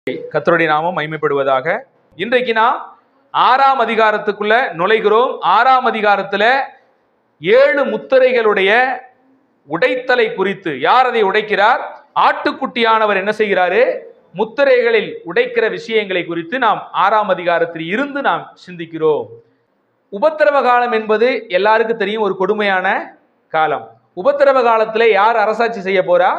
கர்த்தருடைய நாமம் மகிமைப்படுவதாக. இன்றைக்கு நாம் 6ஆம் அதிகாரத்துக்குள்ள நுழைகிறோம். 6ஆம் அதிகாரத்துல 7 முத்திரைகளுடைய உடைத்தலை குறித்து, யார் அதை உடைக்கிறார்? ஆட்டுக்குட்டியானவர் என்ன செய்கிறாரு? முத்திரைகளில் உடைக்கிற விஷயங்களை குறித்து நாம் 6ஆம் அதிகாரத்தில் இருந்து நாம் சிந்திக்கிறோம். உபத்திரவ காலம் என்பது எல்லாருக்கும் தெரியும், ஒரு கொடுமையான காலம். உபத்திரவ காலத்திலே யார் அரசாட்சி செய்ய போறா?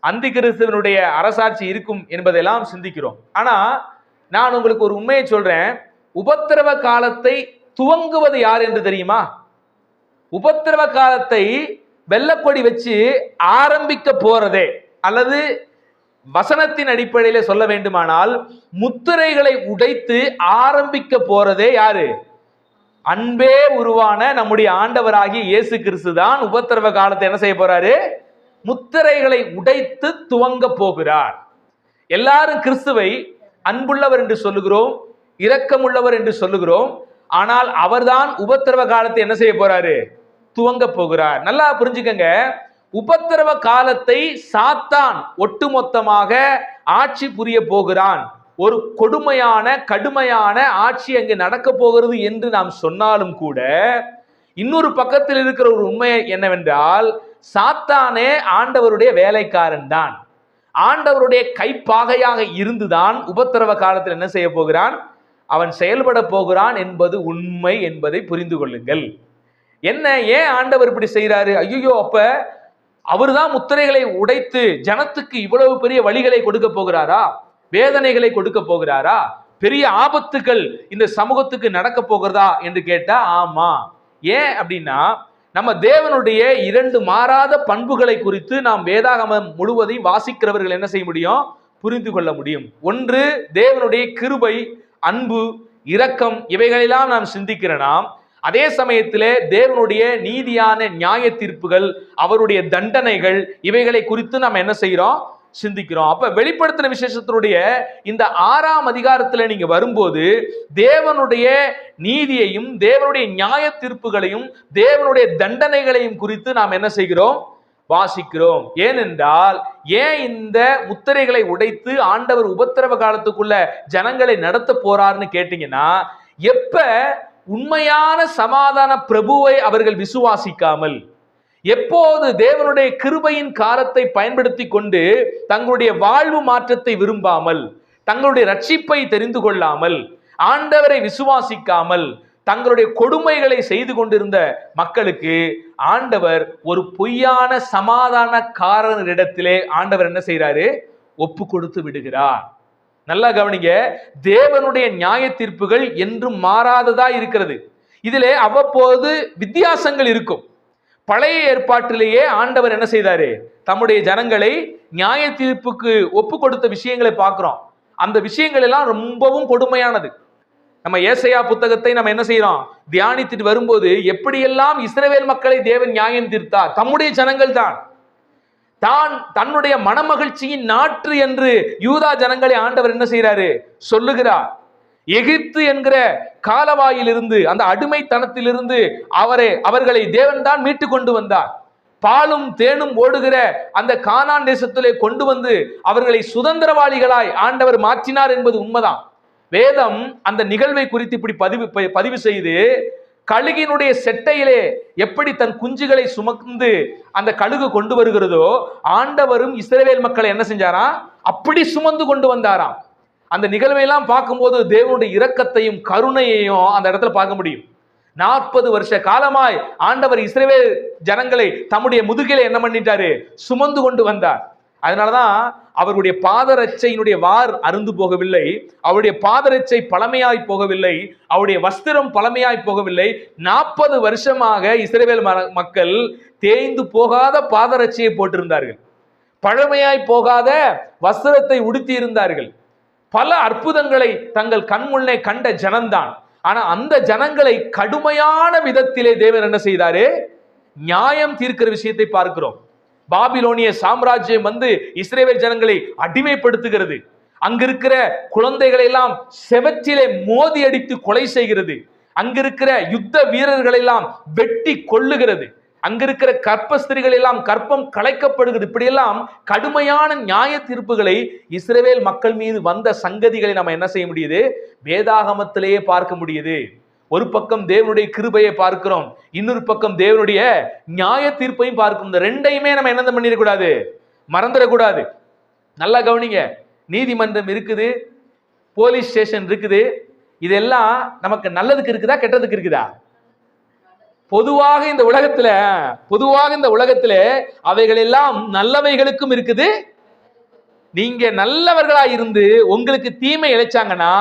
அந்தி கிறிஸ்துவனுடைய அரசாட்சி இருக்கும் என்பதெல்லாம் சிந்திக்கிறோம். ஆனா நான் உங்களுக்கு ஒரு உண்மையை சொல்றேன். உபத்திரவ காலத்தை துவங்குவது யார் என்று தெரியுமா? உபத்திரவ காலத்தை வெள்ளக்கொடி வச்சு ஆரம்பிக்க போறதே, அல்லது வசனத்தின் அடிப்படையில் சொல்ல வேண்டுமானால் முத்திரைகளை உடைத்து ஆரம்பிக்க போறதே யாரு? அன்பே உருவான நம்முடைய ஆண்டவராகிய இயேசு கிறிஸ்து தான் உபத்திரவ காலத்தை என்ன செய்ய போறாரு? முத்திரைகளை உடைத்து துவங்க போகிறார். எல்லாரும் கிறிஸ்துவை அன்புள்ளவர் என்று சொல்லுகிறோம், இரக்கமுள்ளவர் என்று சொல்லுகிறோம். ஆனால் அவர்தான் உபத்திரவ காலத்தை என்ன செய்ய போறாரு? துவங்க போகிறார். நல்லா புரிஞ்சுக்கங்க. உபத்திரவ காலத்தை சாத்தான் ஒட்டுமொத்தமாக ஆட்சி புரிய போகிறான். ஒரு கொடுமையான கடுமையான ஆட்சி அங்கு நடக்க போகிறது என்று நாம் சொன்னாலும் கூட, இன்னொரு பக்கத்தில் இருக்கிற ஒரு உண்மை என்னவென்றால், சாத்தானே ஆண்டவருடைய வேலைக்காரன் தான். ஆண்டவருடைய கைப்பாகையாக இருந்துதான் உபத்திரவ காலத்தில் என்ன செய்ய போகிறான்? அவன் செயல்பட போகிறான் என்பது உண்மை என்பதை புரிந்து கொள்ளுங்கள். என்ன, ஏன் ஆண்டவர் இப்படி செய்யறாரு? ஐயோ, அப்ப அவர்தான் முத்திரைகளை உடைத்து ஜனத்துக்கு இவ்வளவு பெரிய வழிகளை கொடுக்க போகிறாரா? வேதனைகளை கொடுக்க போகிறாரா? பெரிய ஆபத்துகள் இந்த சமூகத்துக்கு நடக்க போகிறதா என்று கேட்டா ஆமா. ஏன் அப்படின்னா, நம்ம தேவனுடைய 2 மாறாத பண்புகளை குறித்து நாம் வேதாகமம் முழுவதையும் வாசிக்கிறவர்கள் என்ன செய்ய முடியும்? புரிந்து கொள்ள முடியும். ஒன்று, தேவனுடைய கிருபை, அன்பு, இரக்கம், இவைகளெல்லாம் நாம் சிந்திக்கிற நாம், அதே சமயத்திலே தேவனுடைய நீதியான நியாய தீர்ப்புகள், அவருடைய தண்டனைகள், இவைகளை குறித்து நாம் என்ன செய்கிறோம்? சிந்திக்கிறோம். அப்ப வெளிப்படுத்தின விசேஷத்தினுடைய இந்த 6ஆம் அதிகாரத்துல நீங்க வரும்போது தேவனுடைய நீதியையும் தேவனுடைய நியாய தீர்ப்புகளையும் தேவனுடைய தண்டனைகளையும் குறித்து நாம் என்ன செய்கிறோம்? வாசிக்கிறோம். ஏனென்றால், ஏன் இந்த முத்திரைகளை உடைத்து ஆண்டவர் உபத்திரவ காலத்துக்குள்ள ஜனங்களை நடத்த போறார்னு கேட்டீங்கன்னா, எப்ப உண்மையான சமாதான பிரபுவை அவர்கள் விசுவாசிக்காமல், எப்போது தேவனுடைய கிருபையின் காலத்தை பயன்படுத்தி கொண்டு தங்களுடைய வாழ்வு மாற்றத்தை விரும்பாமல், தங்களுடைய ரட்சிப்பை தெரிந்து கொள்ளாமல், ஆண்டவரை விசுவாசிக்காமல் தங்களுடைய கொடுமைகளை செய்து கொண்டிருந்த மக்களுக்கு ஆண்டவர் ஒரு பொய்யான சமாதானக்காரரிடத்திலே ஆண்டவர் என்ன செய்யறாரு? ஒப்பு கொடுத்து விடுகிறார். நல்லா கவனிங்க. தேவனுடைய நியாய தீர்ப்புகள் என்றும் மாறாததா இருக்கிறது. இதிலே அவ்வப்போது வித்தியாசங்கள் இருக்கும். பழைய ஏற்பாட்டிலேயே ஆண்டவர் என்ன செய்தாரு? தம்முடைய ஜனங்களை நியாய தீர்ப்புக்கு ஒப்பு கொடுத்த விஷயங்களை பார்க்கிறோம். அந்த விஷயங்கள் எல்லாம் ரொம்பவும் கொடுமையானது. நம்ம ஏசாயா புத்தகத்தை நம்ம என்ன செய்யறோம்? தியானித்துட்டு வரும்போது எப்படியெல்லாம் இஸ்ரவேல் மக்களை தேவன் நியாயம் தீர்த்தார். தம்முடைய ஜனங்கள் தான் தன்னுடைய மனமகிழ்ச்சியின் நாற்று என்று யூதா ஜனங்களை ஆண்டவர் என்ன செய்யறாரு? சொல்லுகிறார். எகிப்து என்கிற காலவாயிலிருந்து, அந்த அடிமைத்தனத்திலிருந்து அவர்களை தேவன் தான் மீட்டு கொண்டு வந்தார். பாலும் தேனும் ஓடுகிற அந்த கானான் தேசத்திலே கொண்டு வந்து அவர்களை சுதந்திரவாளிகளாய் ஆண்டவர் மாற்றினார் என்பது உண்மைதான். வேதம் அந்த நிகழ்வை குறித்து இப்படி பதிவு செய்து, கழுகினுடைய செட்டையிலே எப்படி தன் குஞ்சுகளை சுமந்து அந்த கழுகு கொண்டு வருகிறதோ, ஆண்டவரும் இஸ்ரவேல் மக்களை என்ன செஞ்சாராம்? அப்படி சுமந்து கொண்டு வந்தாராம். அந்த நிகழ்வையெல்லாம் பார்க்கும்போது தேவனுடைய இரக்கத்தையும் கருணையையும் அந்த இடத்துல பார்க்க முடியும். 40 வருஷ காலமாய் ஆண்டவர் இஸ்ரவேல் ஜனங்களை தம்முடைய முதுகிலே என்ன பண்ணிட்டாரு? சுமந்து கொண்டு வந்தார். அதனாலதான் அவருடைய பாதரட்சையினுடைய வார் அருந்து போகவில்லை, அவருடைய பாதரட்சை பழமையாய் போகவில்லை, அவருடைய வஸ்திரம் பழமையாய் போகவில்லை. 40 வருஷமாக இஸ்ரவேல் மக்கள் தேய்ந்து போகாத பாதரட்சையை போட்டிருந்தார்கள், பழமையாய் போகாத வஸ்திரத்தை உடுத்தி இருந்தார்கள். பல அற்புதங்களை தங்கள் கண்முன்னே கண்ட ஜனம்தான். ஆனா அந்த ஜனங்களை கடுமையான விதத்திலே தேவன் என்ன செய்தாரு? நியாயம் தீர்க்கிற விஷயத்தை பார்க்கிறோம். பாபிலோனிய சாம்ராஜ்யம் வந்து இஸ்ரவேல் ஜனங்களை அடிமைப்படுத்துகிறது. அங்கிருக்கிற குழந்தைகளை எல்லாம் செவற்றிலே மோதி அடித்து கொலை செய்கிறது. அங்கிருக்கிற யுத்த வீரர்களை எல்லாம் வெட்டி கொள்ளுகிறது. அங்க இருக்கிற கற்ப ஸ்திரிகள் எல்லாம் கற்பம் கலைக்கப்படுகிறது. இப்படியெல்லாம் கடுமையான நியாய தீர்ப்புகளை இஸ்ரவேல் மக்கள் மீது வந்த சங்கதிகளை நம்ம என்ன செய்ய முடியுது? வேதாகமத்திலேயே பார்க்க முடியுது. ஒரு பக்கம் தேவனுடைய கிருபையை பார்க்கிறோம், இன்னொரு பக்கம் தேவனுடைய நியாய தீர்ப்பையும் பார்க்கும். இந்த ரெண்டையுமே நம்ம என்ன பண்ணிடக்கூடாது, மறந்துடக்கூடாது. நல்லா கவனிங்க. நீதிமன்றம் இருக்குது, போலீஸ் ஸ்டேஷன் இருக்குது. இதெல்லாம் நமக்கு நல்லதுக்கு இருக்குதா கெட்டதுக்கு இருக்குதா? பொதுவாக இந்த உலகத்துல அவைகள் எல்லாம் நல்லவைகளுக்கும் இருக்குது. நீங்க நல்லவர்களா இருந்து உங்களுக்கு தீமை இழைச்சாங்கன்னா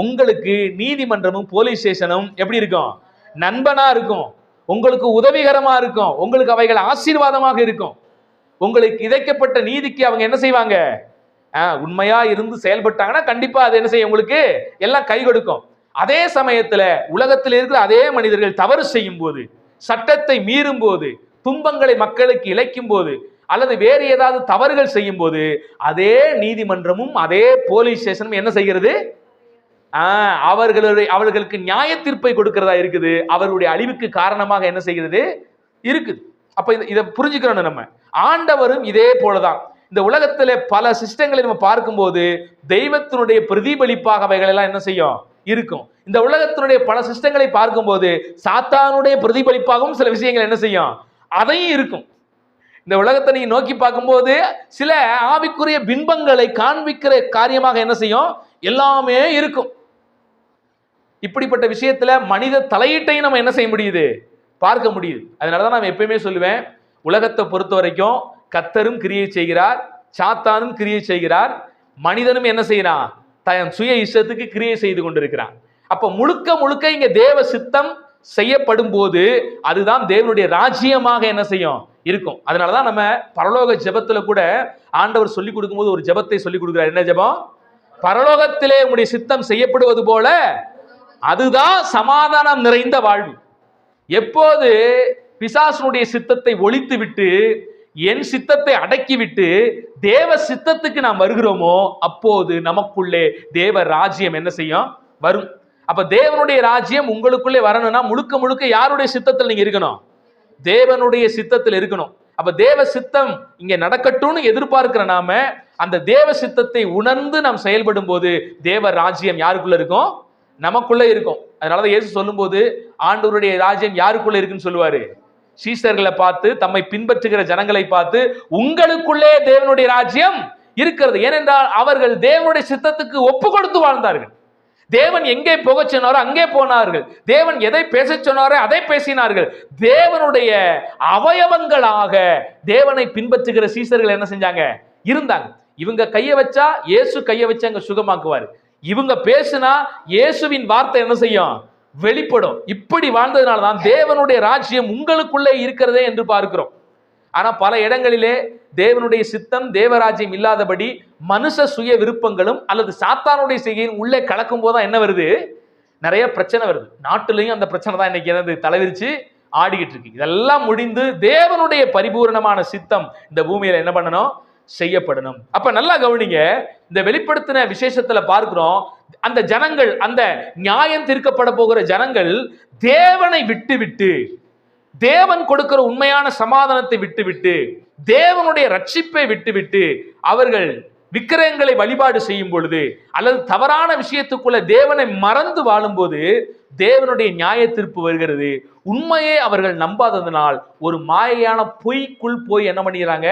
உங்களுக்கு நீதிமன்றமும் போலீஸ் ஸ்டேஷனும் எப்படி இருக்கும்? நண்பனா இருக்கும், உங்களுக்கு உதவிகரமா இருக்கும், உங்களுக்கு அவைகள் ஆசீர்வாதமாக இருக்கும். உங்களுக்கு இழைக்கப்பட்ட நீதிக்கு அவங்க என்ன செய்வாங்க? உண்மையா இருந்து செயல்பட்டாங்கன்னா கண்டிப்பா அது என்ன செய்யும்? உங்களுக்கு எல்லாம் கை கொடுக்கும். அதே சமயத்துல உலகத்தில் இருக்கிற அதே மனிதர்கள் தவறு செய்யும் போது, சட்டத்தை மீறும் போது, துன்பங்களை மக்களுக்கு இழைக்கும் போது, அல்லது வேறு ஏதாவது தவறுகள் செய்யும் போது அதே நீதிமன்றமும் அதே போலீஸ் ஸ்டேஷனும் என்ன செய்கிறது? அவர்களுக்கு நியாய தீர்ப்பை கொடுக்கிறதா இருக்குது. அவர்களுடைய அழிவுக்கு காரணமாக என்ன செய்கிறது? இருக்குது. அப்ப இதை புரிஞ்சுக்கிறோம். நம்ம ஆண்டவரும் இதே போலதான். இந்த உலகத்துல பல சிஸ்டங்களை நம்ம பார்க்கும்போது தெய்வத்தினுடைய பிரதிபலிப்பாக அவைகள் எல்லாம் என்ன செய்யும்? இருக்கும். இந்த உலகத்தினுடைய பல சிஸ்டங்களை பார்க்கும்போது சாத்தானுடைய பிரதிபலிப்பாகவும் சில விஷயங்கள் என்ன செய்யும்? அதையும் இருக்கும். இந்த உலகத்தை நீங்க நோக்கி பார்க்கும்போது சில ஆவிக்குரிய பிம்பங்களை காண்பிக்கிற காரியமாக என்ன செய்யும்? எல்லாமே இருக்கும். இப்படிப்பட்ட விஷயத்துல மனித தலையீட்டையும் நம்ம என்ன செய்ய முடியுது? பார்க்க முடியுது. அதனாலதான் நான் எப்பயுமே சொல்லுவேன், உலகத்தை பொறுத்த வரைக்கும் கர்த்தரும் கிரியை செய்கிறார், சாத்தானும் கிரியை செய்கிறார், மனிதனும் என்ன செய்யறான்? தன் சுய இஷ்டத்துக்கு கிரியை செய்து கொண்டிருக்கிறான். அப்ப முழுக்க இங்க தேவ சித்தம் செய்யப்படும் போது அதுதான் தேவனுடைய ராஜ்யமாக என்ன செய்யும்? இருக்கும். அதனாலதான் நம்ம பரலோக ஜெபத்துல கூட ஆண்டவர் சொல்லி கொடுக்கும்போது ஒரு ஜெபத்தை சொல்லி கொடுக்கிறார். என்ன ஜெபம்? பரலோகத்திலே உம்முடைய சித்தம் செய்யப்படுவது போல அதுதான் சமாதானம் நிறைந்த வாழ்வு. எப்போது பிசாசனுடைய சித்தத்தை ஒழித்து விட்டு என் சித்தத்தை அடக்கிவிட்டு தேவ சித்தத்துக்கு நாம் வருகிறோமோ அப்போது நமக்குள்ளே தேவ ராஜ்யம் என்ன செய்யும்? வரும். அப்ப தேவனுடைய ராஜ்யம் உங்களுக்குள்ளே வரணும்னா முழுக்க யாருடைய சித்தத்தில் நீங்க இருக்கணும்? தேவனுடைய சித்தத்தில் இருக்கணும். அப்ப தேவ சித்தம் இங்க நடக்கட்டும்னு எதிர்பார்க்கிற நாம அந்த தேவ சித்தத்தை உணர்ந்து நாம் செயல்படும் போது தேவ ராஜ்யம் யாருக்குள்ள இருக்கும்? நமக்குள்ள இருக்கும். அதனாலதான் இயேசு சொல்லும் போது ஆண்டவருடைய ராஜ்யம் யாருக்குள்ள இருக்குன்னு சொல்லுவாரு? சீஷர்களை பார்த்து, தம்மை பின்பற்றுகிற ஜனங்களை பார்த்து, உங்களுக்குள்ளே தேவனுடைய ராஜ்யம் இருக்கிறது. ஏனென்றால் அவர்கள் தேவனுடைய சித்தத்துக்கு ஒப்பு கொடுத்து வாழ்ந்தார்கள். தேவன் எங்கே போக சொன்னாரோ அங்கே போனார்கள். தேவன் எதை பேச சொன்னாரோ அதை பேசினார்கள். தேவனுடைய அவயவங்களாக தேவனை பின்பற்றுகிற சீஷர்கள் என்ன செஞ்சாங்க? இருந்தாங்க. இவங்க கையை வச்சா இயேசு கையை வச்சு அங்க சுகமாக்குவார். இவங்க பேசினா இயேசுவின் வார்த்தை என்ன செய்யும்? வெளிப்படும். இப்படி வாழ்ந்ததுனால தான் தேவனுடைய ராஜ்யம் உங்களுக்குள்ளே இருக்கிறதே என்று பார்க்கிறோம். ஆனா பல இடங்களிலே தேவனுடைய சித்தம் தேவராஜ்யம் இல்லாதபடி மனுஷ சுய விருப்பங்களும் அல்லது சாத்தானுடைய செய்கையும் உள்ளே கலக்கும் போதுதான் என்ன வருது? நிறைய பிரச்சனை வருது. நாட்டிலையும் அந்த பிரச்சனை தான் இன்னைக்கு என்னது தலைவிரிச்சு ஆடிக்கிட்டு இருக்கு. இதெல்லாம் முடிந்து தேவனுடைய பரிபூர்ணமான சித்தம் இந்த பூமியில என்ன பண்ணணும்? செய்யப்படணும். அப்ப நல்லா கவனிங்க. இந்த வெளிப்படுத்தின விசேஷத்துல பார்க்கிறோம், அந்த ஜனங்கள், அந்த நியாயம் தீர்க்கப்பட போகிற ஜனங்கள் தேவனை விட்டு தேவன் கொடுக்கிற உண்மையான சமாதானத்தை விட்டு தேவனுடைய ரட்சிப்பை விட்டு அவர்கள் விக்கிரகங்களை வழிபாடு செய்யும் பொழுது அல்லது தவறான விஷயத்துக்குள்ள தேவனை மறந்து வாழும்போது தேவனுடைய நியாய தீர்ப்பு வருகிறது. உண்மையை அவர்கள் நம்பாததனால் ஒரு மாயையான பொய்க்குள் போய் என்ன பண்ணிடுறாங்க?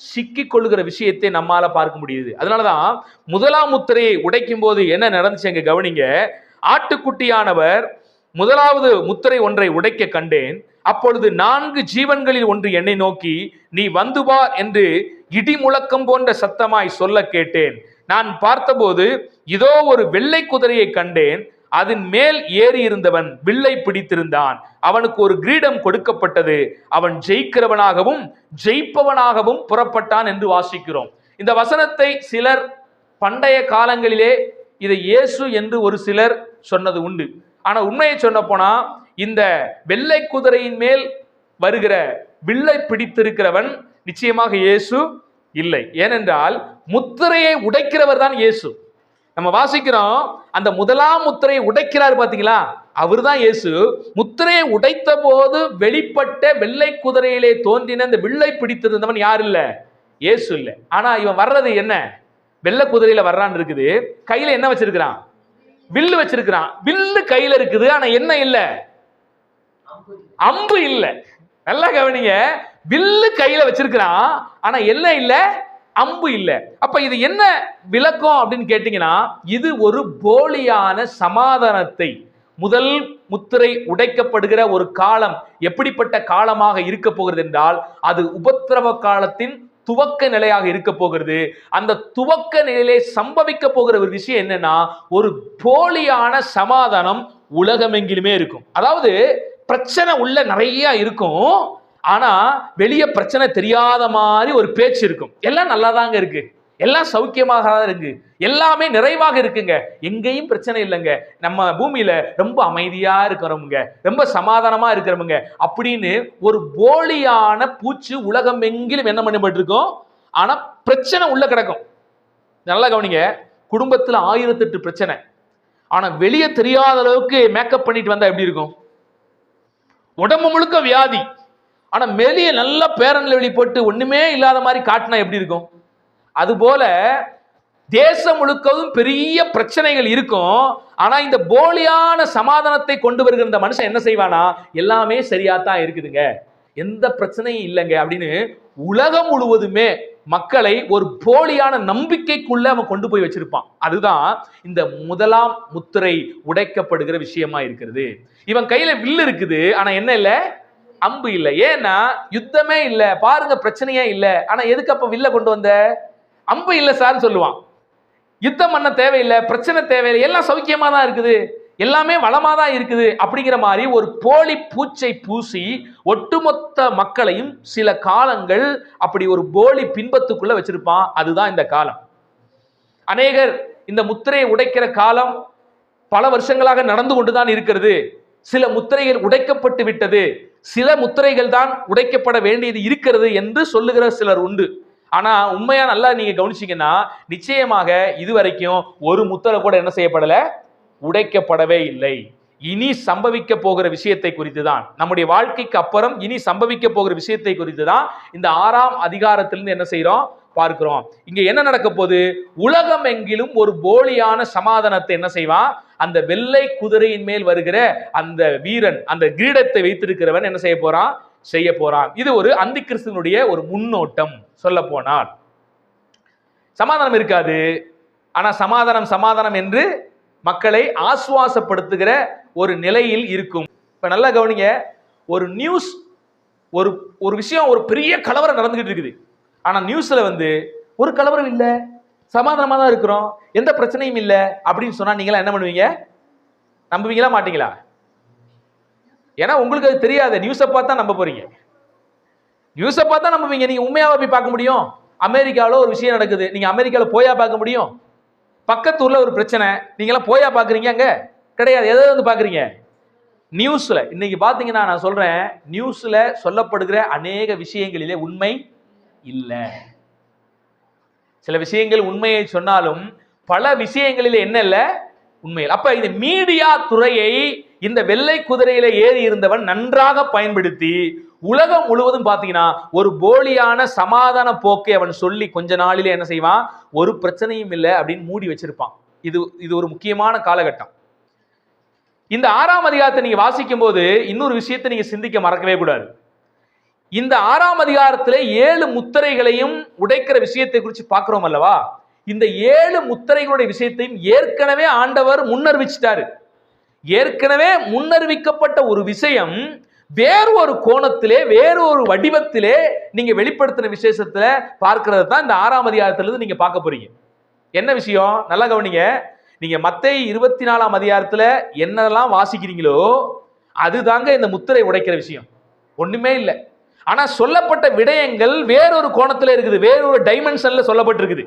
சிக்கிக் கொள்ளுகிற விஷயத்தை நம்மால பார்க்க முடியுது. அதனாலதான் முதலாம் முத்திரையை உடைக்கும் போது என்ன நடந்துச்சு அங்க கவனிங்க. ஆட்டுக்குட்டியானவர் முதலாவது முத்திரை ஒன்றை உடைக்க கண்டேன். அப்பொழுது 4 ஜீவன்களில் ஒன்று என்னை நோக்கி, நீ வந்து வா என்று இடி முழக்கம் போன்ற சத்தமாய் சொல்ல கேட்டேன். நான் பார்த்தபோது இதோ ஒரு வெள்ளை குதிரையை கண்டேன். அதன் மேல் ஏறி இருந்தவன் வில்லை பிடித்திருந்தான். அவனுக்கு ஒரு கிரீடம் கொடுக்கப்பட்டது. அவன் ஜெயிக்கிறவனாகவும் ஜெயிப்பவனாகவும் புறப்பட்டான் என்று வாசிக்கிறோம். இந்த வசனத்தை சிலர் பண்டைய காலங்களிலே இதை இயேசு என்று ஒரு சிலர் சொன்னது உண்டு. ஆனா உண்மையை சொன்ன போனா இந்த வெள்ளை குதிரையின் மேல் வருகிற வில்லை பிடித்திருக்கிறவன் நிச்சயமாக இயேசு இல்லை. ஏனென்றால் முத்திரையை உடைக்கிறவர் தான் இயேசு. நம்ம வாசிக்கிறோம், அந்த முதலாம் முத்திரையை உடைக்கிறார் பாத்தீங்களா, அவர்தான் இயேசு. முத்திரையை உடைத்த போது வெளிப்பட்ட வெள்ளை குதிரையிலே தோன்றின இந்த வில்லை பிடித்திருந்தவன் யார் இல்ல? இயேசு இல்ல. ஆனா இவன் வர்றது என்ன? வெள்ளை குதிரையில வர்றான்னு இருக்குது. கையில என்ன வச்சிருக்கிறான்? வில்லு வச்சிருக்கிறான். வில்லு கையில இருக்குது, ஆனா என்ன இல்ல? அம்பு இல்ல. நல்லா கவனிங்க, வில்லு கையில வச்சிருக்கிறான், ஆனா என்ன இல்ல? அம்பு இல்ல. அப்ப இது என்ன விளக்கம் அப்படின்னு கேட்டீங்கன்னா, இது ஒரு போலியான சமாதானத்தை, முதல் முத்திரை உடைக்கப்படுகிற ஒரு காலம் எப்படிப்பட்ட காலமாக இருக்க போகிறது என்றால், அது உபத்திரவ காலத்தின் துவக்க நிலையாக இருக்க போகிறது. அந்த துவக்க நிலையிலே சம்பவிக்க போகிற ஒரு விஷயம் என்னன்னா, ஒரு போலியான சமாதானம் உலகமெங்கிலுமே இருக்கும். அதாவது பிரச்சனை உள்ள நிறைய இருக்கும், ஆனா வெளியே பிரச்சனை தெரியாத மாதிரி ஒரு பேச்சு இருக்கும். எல்லாம் நல்லா தாங்க இருக்கு, எல்லாம் சௌக்கியமாக தான் இருக்கு, எல்லாமே நிறைவாக இருக்குங்க, எங்கேயும் பிரச்சனை இல்லைங்க, நம்ம பூமியில ரொம்ப அமைதியா இருக்கிறவங்க, ரொம்ப சமாதானமா இருக்கிறவங்க அப்படின்னு ஒரு போலியான பூச்சு உலகம் எங்கிலும் என்ன பண்ணப்பட்டு இருக்கும். ஆனா பிரச்சனை உள்ள கிடக்கும். நல்லா கவனிங்க, குடும்பத்துல 1008 பிரச்சனை, ஆனா வெளியே தெரியாத அளவுக்கு மேக்கப் பண்ணிட்டு வந்தா எப்படி இருக்கும்? உடம்பு முழுக்க வியாதி, ஆனா வெளியே நல்ல பேரன்ல வெளிப்பட்டு ஒண்ணுமே இல்லாத மாதிரி காட்டினா எப்படி இருக்கும்? அதுபோல தேசம் முழுக்கவும் பெரிய பிரச்சனைகள் இருக்கும், ஆனா இந்த போலியான சமாதானத்தை கொண்டு வருகிற இந்த மனுஷன் என்ன செய்வானா, எல்லாமே சரியாத்தான் இருக்குதுங்க, எந்த பிரச்சனையும் இல்லைங்க அப்படின்னு உலகம் முழுவதுமே மக்களை ஒரு போலியான நம்பிக்கைக்குள்ள அவன் கொண்டு போய் வச்சிருப்பான். அதுதான் இந்த முதலாம் முத்திரை உடைக்கப்படுகிற விஷயமா இருக்கிறது. இவன் கையில வில்லு இருக்குது, ஆனா என்ன இல்ல? அம்பு இல்லை. ஏன்னா யுத்தமே இல்ல, பாருங்க பிரச்சனையே இல்ல, ஆனா எதுக்கு அப்ப வில்ல கொண்டு வந்த? அம்பு இல்ல சார் சொல்லுவான். யுத்தம் பண்ண தேவையில்லை, பிரச்சனை தேவையில்லை, எல்லாம் சௌக்கியமா தான் இருக்குது, எல்லாமே வளமா தான் இருக்குது அப்படிங்கிற மாதிரி ஒரு போலி பூச்சை பூசி ஒட்டுமொத்த மக்களையும் சில காலங்கள் அப்படி ஒரு போலி பின்பத்துக்குள்ள வச்சிருப்பான். அதுதான் இந்த காலம். அநேகர் இந்த முத்திரையை உடைக்கிற காலம் பல வருஷங்களாக நடந்து கொண்டுதான் இருக்கிறது. சில முத்திரைகள் உடைக்கப்பட்டு விட்டது, சில முத்திரைகள் தான் உடைக்கப்பட வேண்டியது இருக்கிறது என்று சொல்லுகிற சிலர் உண்டு. ஆனா உண்மையா நல்லா நீங்க கவனிச்சீங்கன்னா, நிச்சயமாக இதுவரைக்கும் ஒரு முத்திரை கூட என்ன செய்யப்படல? உடைக்கப்படவே இல்லை. இனி சம்பவிக்க போகிற விஷயத்தை குறித்து தான், நம்முடைய வாழ்க்கைக்கு அப்புறம் இனி சம்பவிக்க போகிற விஷயத்தை குறித்து தான் இந்த 6ஆம் அதிகாரத்திலிருந்து என்ன செய்யறோம்? பார்க்கிறோம். இங்க என்ன நடக்க போகுது? உலகம் எங்கிலும் ஒரு போலியான சமாதானத்தை என்ன செய்வான்? அந்த வெள்ளை குதிரையின் மேல் வருகிற அந்த வீரன், அந்த கிரீடத்தை வைத்திருக்கிறவன் என்ன செய்ய போறான்? செய்ய போறான். இது ஒரு அந்தி கிறிஸ்துவனுடைய ஒரு முன்னோட்டம். சொல்ல போனால் சமாதானம் இருக்காது, ஆனா சமாதானம் சமாதானம் என்று மக்களை ஆசுவாசப்படுத்துகிற ஒரு நிலையில் இருக்கும். இப்ப நல்லா கவனிங்க, ஒரு நியூஸ், ஒரு விஷயம், ஒரு பெரிய கலவரம் நடந்துகிட்டு இருக்குது, ஆனா நியூஸ்ல ஒரு கலவரம் இல்ல, சமாதானமா தான் இருக்கிறோம், எந்த பிரச்சனையும் இல்ல அப்படின்னு சொன்னா நீங்களா என்ன பண்ணுவீங்க? நம்புவீங்களா மாட்டீங்களா? ஏன்னா உங்களுக்கு அது தெரியாது, நியூஸை பார்த்தா நம்ப போறீங்க. நியூஸை பார்த்தா நம்புவீங்க. நீங்க உண்மையாவா போய் பார்க்க முடியும்? அமெரிக்காவில் ஒரு விஷயம் நடக்குது, நீங்க அமெரிக்காவில் போயா பார்க்க முடியும்? பக்கத்து ஊர்ல ஒரு பிரச்சனை, நீங்களாம் போயா பார்க்குறீங்க? அங்க கிடையாது. எதை பார்க்குறீங்க? நியூஸ்ல. இன்னைக்கு பார்த்தீங்கன்னா நான் சொல்றேன், நியூஸ்ல சொல்லப்படுகிற அநேக விஷயங்களிலே உண்மை இல்லை. சில விஷயங்கள் உண்மையை சொன்னாலும் பல விஷயங்களிலே என்ன இல்லை? உண்மையில். அப்ப இந்த மீடியா துறையை இந்த வெள்ளை குதிரையில ஏறி இருந்தவன் நன்றாக பயன்படுத்தி உலகம் முழுவதும் பாத்தீங்கன்னா ஒரு போலியான சமாதான போக்கை அவன் சொல்லி கொஞ்ச நாளிலே என்ன செய்வான்? ஒரு பிரச்சனையும் இல்லை அப்படின்னு மூடி வச்சிருப்பான். இது ஒரு முக்கியமான காலகட்டம். இந்த 6ஆம் அதிகாரத்தை நீங்க வாசிக்கும் போது இன்னொரு விஷயத்தை நீங்க சிந்திக்க மறக்கவே கூடாது. இந்த 6ஆம் அதிகாரத்தில் 7 முத்திரைகளையும் உடைக்கிற விஷயத்தை குறித்து பார்க்கிறோம் அல்லவா? இந்த 7 முத்திரைகளுடைய விஷயத்தையும் ஏற்கனவே ஆண்டவர் முன்னறிவிச்சிட்டாரு. ஏற்கனவே முன்னறிவிக்கப்பட்ட ஒரு விஷயம் வேறு ஒரு கோணத்திலே, வேறு ஒரு வடிவத்திலே நீங்க வெளிப்படுத்தின விசேஷத்துல பார்க்கிறது தான் இந்த 6ஆம் அதிகாரத்திலிருந்து நீங்க பார்க்க போறீங்க. என்ன விஷயம்? நல்லா கவனிங்க. நீங்க மத்தேயு 24ஆம் அதிகாரத்துல என்னெல்லாம் வாசிக்கிறீங்களோ அதுதாங்க இந்த முத்திரை உடைக்கிற விஷயம். ஒண்ணுமே இல்லை. ஆனா சொல்லப்பட்ட விடயங்கள் வேறொரு கோணத்துல இருக்குது, வேறொரு டைமென்ஷன்ல சொல்லப்பட்டிருக்குது,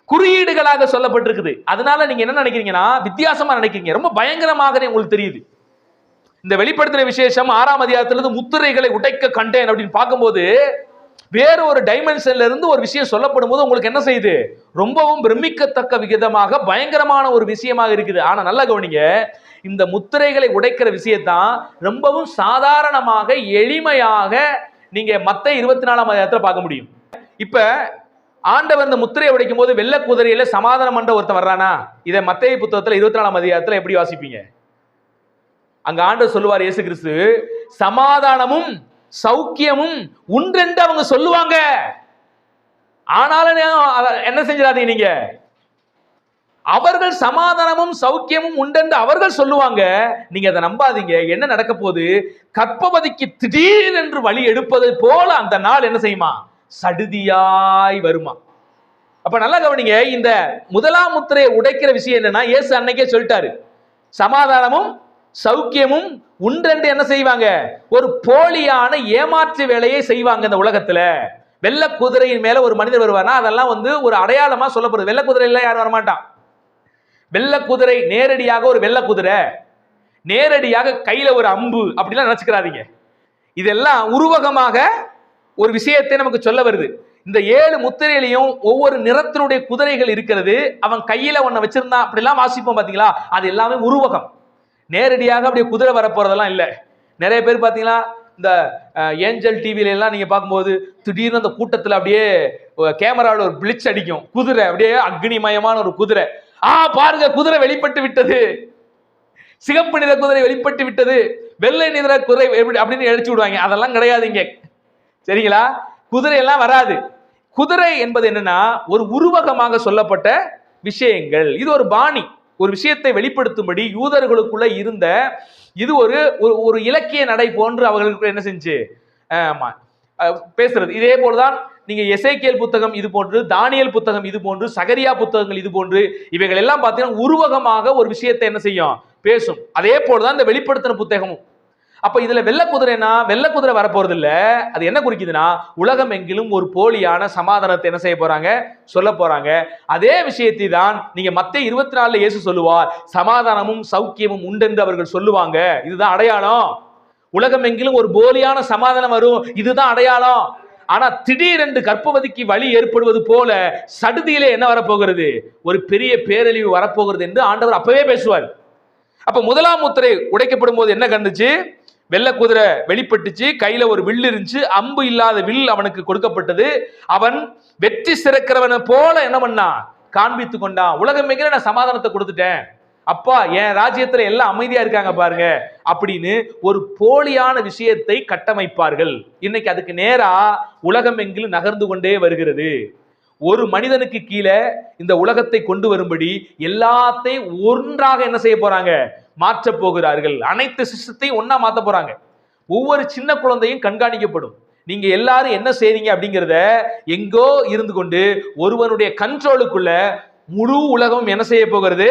குறியீடுகளாக சொல்லப்பட்டிருக்குது. அதனால நீங்க என்ன நினைக்கிறீங்கன்னா வித்தியாசமா நினைக்கிறீங்க, ரொம்ப பயங்கரமாக உங்களுக்கு தெரியுது. இந்த வெளிப்படுத்தின விசேஷம் 6ஆம் அதிகாரத்திலிருந்து முத்திரைகளை உடைக்க கண்டேன் அப்படின்னு பார்க்கும்போது வேற ஒரு டைமென்ஷன்ல இருந்து ஒரு விஷயம் சொல்லப்படும் போது உங்களுக்கு என்ன செய்யுது? ரொம்பவும் பிரமிக்கத்தக்க விதமாக பயங்கரமான ஒரு விஷயமாக இருக்குது. ஆனா நல்லா கவனிங்க, இந்த முத்திரைகளை உடைக்கிற விஷயத்தான் ரொம்பவும் சாதாரணமாக எளிமையாக நீங்க மத்தேயு 24ஆம் அதிகாரத்துல பார்க்க முடியும். இப்ப ஆண்டவர் இந்த முத்திரையை உடைக்கும் போது வெள்ளை குதிரையில சமாதானம் பண்ற ஒருத்தன் வர்றானா? இதை மத்தேயு புத்தகத்துல 24ஆம் அதிகாரத்துல எப்படி வாசிப்பீங்க? அங்க ஆண்டவர் சொல்லுவார், இயேசு கிறிஸ்து, சமாதானமும் சௌக்கியமும் உண்டென்று அவங்க சொல்லுவாங்க. ஆனாலும் என்ன செஞ்சிடாதீங்க நீங்க, அவர்கள் சமாதானமும் சௌக்கியமும் உண்டென்று அவர்கள் சொல்லுவாங்க, நீங்க அதை நம்பாதீங்க. என்ன நடக்க போகுது? கர்ப்பவதிக்கு திடீர் என்று வழி எடுப்பது போல அந்த நாள் என்ன செய்யுமா? சடுதியாய் வருமா. அப்ப நல்லா கவனிங்க, இந்த முதலாம் முத்திரையை உடைக்கிற விஷயம் என்னன்னா, இயேசு அன்னைக்கே சொல்லிட்டாரு, சமாதானமும் சௌக்கியமும் உண்டென்று என்ன செய்வாங்க? ஒரு போலியான ஏமாற்று வேலையை செய்வாங்க இந்த உலகத்துல. வெள்ளை குதிரையின் மேல ஒரு மனிதர் வருவார்னா அதெல்லாம் ஒரு அடையாளமா சொல்லப்படுது. வெள்ளை குதிரையில யாரும் வரமாட்டான். வெள்ளை குதிரை நேரடியாக ஒரு வெள்ளை குதிரை, நேரடியாக கையில ஒரு அம்பு அப்படிலாம் நினைச்சுக்கிறாதீங்க. இதெல்லாம் உருவகமாக ஒரு விஷயத்தை நமக்கு சொல்ல வருது. இந்த 7 முத்திரையிலையும் ஒவ்வொரு நிறத்தினுடைய குதிரைகள் இருக்கிறது. அவன் கையில ஒன்ன வச்சிருந்தான் அப்படிலாம் வாசிப்போம் பாத்தீங்களா? அது எல்லாமே உருவகம். நேரடியாக அப்படியே குதிரை வரப்போறதெல்லாம் இல்லை. நிறைய பேர் பாத்தீங்கன்னா இந்த ஏஞ்சல் டிவில எல்லாம் நீங்க பார்க்கும்போது திடீர்னு அந்த கூட்டத்தில் அப்படியே கேமராவில் ஒரு பிளிச் அடிக்கும், குதிரை அப்படியே அக்னிமயமான ஒரு குதிரை. பாருங்க, குதிரை வெளிப்பட்டு விட்டது, சிகப்பு நிற குதிரை வெளிப்பட்டு விட்டது, வெள்ளை நிற குதிரை அப்படின்னு அடிச்சு விடுவாங்க. அதெல்லாம் கிடையாதுங்க, சரிங்களா? குதிரை எல்லாம் வராது. குதிரை என்பது என்னன்னா ஒரு உருவகமாக சொல்லப்பட்ட விஷயங்கள். இது ஒரு பாணி, ஒரு விஷயத்தை வெளிப்படுத்தும்படி யூதர்களுக்குள்ள இருந்த இது ஒரு இலக்கிய நடை போன்று அவர்களுக்கு என்ன செஞ்சு பேசுறது. இதே போலதான் நீங்க எசேக்கியேல் புத்தகம் இது போன்று, தானியேல் புத்தகம் இது போன்று, சகரியா புத்தகங்கள் இது போன்று, இவைகள் எல்லாம் பார்த்தீங்கன்னா உருவகமாக ஒரு விஷயத்தை என்ன செய்யும்? பேசும். அதே போலதான் இந்த வெளிப்படுத்தின புத்தகமும். அப்ப இதுல வெள்ளை குதிரைனா வெள்ளை குதிரை வரப்போறது இல்ல. அது என்ன குறிக்குதுன்னா உலகம் எங்கிலும் ஒரு போலியான சமாதானத்தை என்ன செய்ய போறாங்க? சொல்ல போறாங்க. அதே விஷயத்தை தான் நீங்க மத்தேயு 24 இயேசு சொல்லுவார், சமாதானமும் சௌக்கியமும் உண்டென்று அவர்கள் சொல்லுவாங்க. இதுதான் அடையாளம். உலகம் எங்கிலும் ஒரு போலியான சமாதானம் வரும், இதுதான் அடையாளம். ஆனா திடீரென்று கர்ப்பவதிக்கு வழி ஏற்படுவது போல சடுதியிலே என்ன வரப்போகிறது? ஒரு பெரிய பேரழிவு வரப்போகிறது என்று ஆண்டவர் அப்பவே பேசுவார். அப்ப முதலாம் முத்திரை உடைக்கப்படும் போது என்ன கண்டுச்சு? வெள்ளை குதிரை வெளிப்பட்டுச்சு, கையில ஒரு வில் இருந்துச்சு, அம்பு இல்லாத வில் அவனுக்கு கொடுக்கப்பட்டது. அவன் வெற்றி சிறக்கிறவனை போல என்ன பண்ணா? காண்பித்து கொண்டான். உலகம் எங்க நான் சமாதானத்தை கொடுத்துட்டேன், அப்பா என் ராஜ்யத்துல எல்லாம் அமைதியா இருக்காங்க பாருங்க அப்படின்னு ஒரு போலியான விஷயத்தை கட்டமைப்பார்கள். இன்னைக்கு அதுக்கு நேரா உலகம் எங்கிலும் நகர்ந்து கொண்டே வருகிறது. ஒரு மனிதனுக்கு கீழே இந்த உலகத்தை கொண்டு வரும்படி எல்லாத்தையும் ஒன்றாக என்ன செய்ய போறாங்க? மாற்ற போகிறார்கள். அனைத்து சிஸ்டத்தையும் ஒன்னா மாத்த போறாங்க. ஒவ்வொரு சின்ன குழந்தையும் கண்காணிக்கப்படும். நீங்க எல்லாரும் என்ன செய்றீங்க அப்படிங்கிறத எங்கோ இருந்து கொண்டு ஒருவனுடைய கண்ட்ரோலுக்குள்ள முழு உலகம் என்ன செய்ய போகிறது?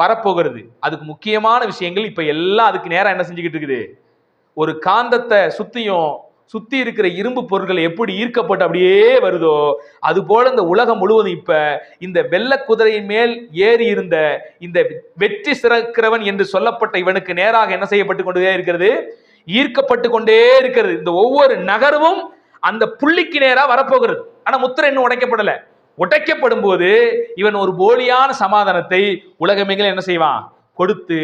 வரப்போகிறது. அதுக்கு முக்கியமான விஷயங்கள் இப்ப எல்லாம் அதுக்கு நேரம் என்ன செஞ்சுக்கிட்டு இருக்குது? ஒரு காந்தத்தை சுத்தி இருக்கிற இரும்பு பொருட்கள் எப்படி ஈர்க்கப்பட்டு அப்படியே வருதோ அது போல இந்த உலகம் முழுவதும் இப்ப இந்த வெள்ளை குதிரையின் மேல் ஏறி இருந்த இந்த வெற்றி சிறக்கிறவன் என்று சொல்லப்பட்ட இவனுக்கு நேராக என்ன செய்யப்பட்டு கொண்டே இருக்கிறது? ஈர்க்கப்பட்டு கொண்டே இருக்கிறது. இந்த ஒவ்வொரு நகரமும் அந்த புள்ளிக்கு நேரா வரப்போகிறது. ஆனா முத்திரை இன்னும் உடைக்கப்படல. உடைக்கப்படும் போது இவன் ஒரு போலியான சமாதானத்தை உலகமெங்கிலும் என்ன செய்வான்? கொடுத்து,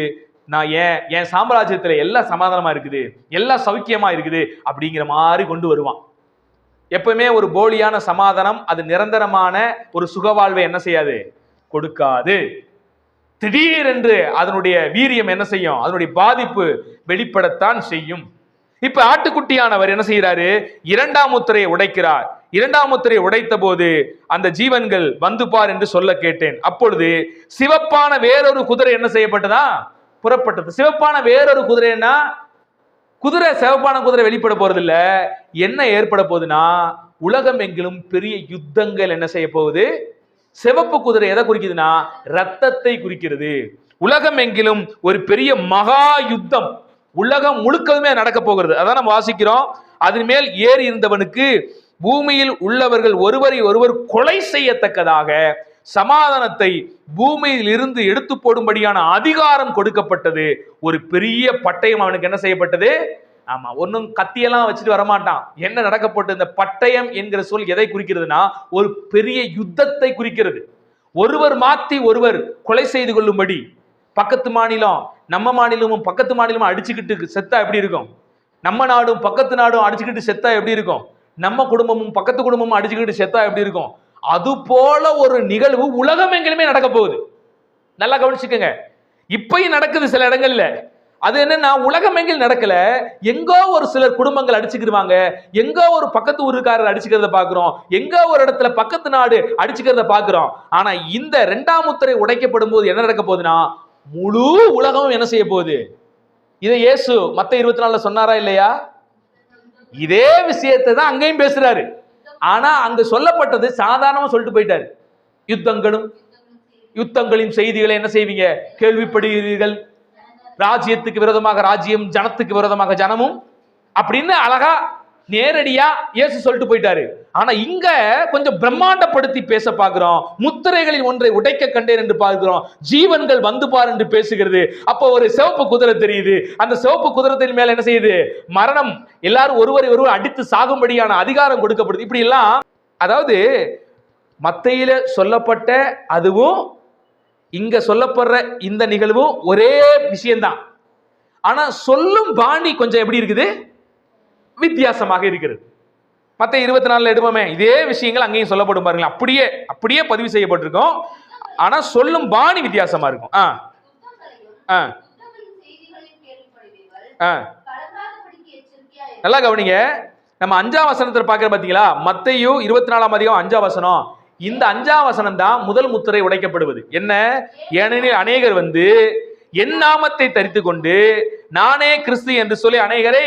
நான் என் சாம்ராஜ்யத்துல எல்லாம் சமாதானமா இருக்குது, எல்லாம் சௌக்கியமா இருக்குது அப்படிங்கிற மாதிரி கொண்டு வருவான். எப்பவுமே ஒரு போலியான சமாதானம் அது நிரந்தரமான ஒரு சுகவாழ்வை என்ன செய்யாது? கொடுக்காது. திடீரென்று அதனுடைய வீரியம் என்ன செய்யும்? அதனுடைய பாதிப்பு வெளிப்படத்தான் செய்யும். இப்ப ஆட்டுக்குட்டியானவர் என்ன செய்யறாரு? 2ஆம் முத்திரையை உடைக்கிறார். 2ஆம் முத்திரையை உடைத்த போது அந்த ஜீவன்கள் வந்து பார் என்று சொல்ல கேட்டேன். அப்பொழுது சிவப்பான வேறொரு குதிரை என்ன செய்யப்பட்டதா? புறப்பட்டது. சிவப்பான வேறொரு குதிரைன்னா குதிரை, சிவப்பான குதிரை வெளிப்பட போறது இல்ல. என்ன ஏற்பட போகுதுன்னா உலகம் எங்கிலும் பெரிய யுத்தங்கள் என்ன செய்ய போகுது? சிவப்பு குதிரை எதை குறிக்குதுன்னா ரத்தத்தை குறிக்கிறது. உலகம் எங்கிலும் ஒரு பெரிய மகா யுத்தம் உலகம் முழுக்கவுமே நடக்க போகிறது. அதான் நம்ம வாசிக்கிறோம். அதன் மேல் ஏறி இருந்தவனுக்கு பூமியில் உள்ளவர்கள் ஒருவரை ஒருவர் கொலை செய்யத்தக்கதாக சமாதானத்தை பூமியில் இருந்து எடுத்து போடும்படியான அதிகாரம் கொடுக்கப்பட்டது. ஒரு பெரிய பட்டயம் அவனுக்கு என்ன செய்யப்பட்டது? ஆமா, ஒன்னும் கத்தியெல்லாம் வச்சுட்டு வரமாட்டான். என்ன நடக்க போட்டு, இந்த பட்டயம் என்கிற சொல் எதை குறிக்கிறதுனா ஒரு பெரிய யுத்தத்தை குறிக்கிறது. ஒருவர் மாத்தி ஒருவர் கொலை செய்து கொள்ளும்படி, பக்கத்து மாநிலம் நம்ம மாநிலமும் பக்கத்து மாநிலமும் அடிச்சுக்கிட்டு செத்தா எப்படி இருக்கும்? நம்ம நாடும் பக்கத்து நாடும் அடிச்சுக்கிட்டு செத்தா எப்படி இருக்கும்? நம்ம குடும்பமும் பக்கத்து குடும்பமும் அடிச்சுக்கிட்டு செத்தா எப்படி இருக்கும்? அது போல ஒரு நிகழ்வு உலகம் எங்கிலுமே நடக்க போகுது. நல்லா கவனிச்சுக்கோங்க. இப்பயும் நடக்குது சில இடங்கள்ல. அது என்னன்னா, உலகம் எங்கில் நடக்கல, எங்கோ ஒரு சிலர் குடும்பங்கள் அடிச்சுக்கிடுவாங்க, எங்கோ ஒரு பக்கத்து ஊருக்காரர் அடிச்சுக்கிறத பாக்குறோம், எங்கோ ஒரு இடத்துல பக்கத்து நாடு அடிச்சுக்கிறத பாக்குறோம். ஆனா இந்த இரண்டாம் முத்திரை உடைக்கப்படும் போது என்ன நடக்க போகுதுன்னா, முழு உலகமும் என்ன செய்ய போகுது? இதை இயேசு மத்த 24 சொன்னாரா இல்லையா? இதே விஷயத்தை தான் அங்கேயும் பேசுறாரு. ஆனா அங்க சொல்லப்பட்டது சாதாரணமா சொல்லிட்டு போயிட்டாரு. யுத்தங்களின் செய்திகளை என்ன செய்வீங்க? கேள்விப்படுகிறீர்கள். ராஜ்யத்துக்கு விரோதமாக ராஜ்யம், ஜனத்துக்கு விரோதமாக ஜனமும், அப்படின்னு அழகா நேரடியா இயேசு சொல்லிட்டு போயிட்டாரு. ஆனா இங்க கொஞ்சம் பிரம்மாண்டப்படுத்தி பேச பார்க்கிறோம். முத்திரைகளில் ஒன்றை உடைக்க கண்டேன் என்று பார்க்கிறோம். ஜீவன்கள் வந்து பார் என்று பேசுகிறது. அப்போ ஒரு சிவப்பு குதிரை தெரியுது. அந்த சிவப்பு குதிரத்தின் மேல என்ன செய்யுது? மரணம், எல்லாரும் ஒருவரை ஒருவர் அடித்து சாகும்படியான அதிகாரம் கொடுக்கப்படுது. இப்படி எல்லாம், அதாவது மத்தையில சொல்லப்பட்ட அதுவும் இங்க சொல்லப்படுற இந்த நிகழ்வும் ஒரே விஷயம்தான். ஆனா சொல்லும் பாணி கொஞ்சம் எப்படி இருக்குது? வித்தியாசமாக இருக்கிறது. மத்த 24 எடுப்போமே, இதே விஷயங்கள் அங்கேயும் சொல்லப்படும் பாருங்க. அப்படியே பதிவு செய்யப்பட்டிருக்கும். ஆனா சொல்லும் பாணி வித்தியாசமா இருக்கும். நல்லா கவனிங்க. நம்ம 5ஆம் வசனத்தை பார்க்கிற பாத்தீங்களா? மத்தேயு 24ஆம் அதிகாரம் 5ஆம் வசனம். இந்த 5ஆம் வசனம் தான் முதல் முத்திரை உடைக்கப்படுவது. என்ன? ஏனெனில் அநேகர் வந்து என் நாமத்தை தரித்து கொண்டு நானே கிறிஸ்து என்று சொல்லி அநேகரை.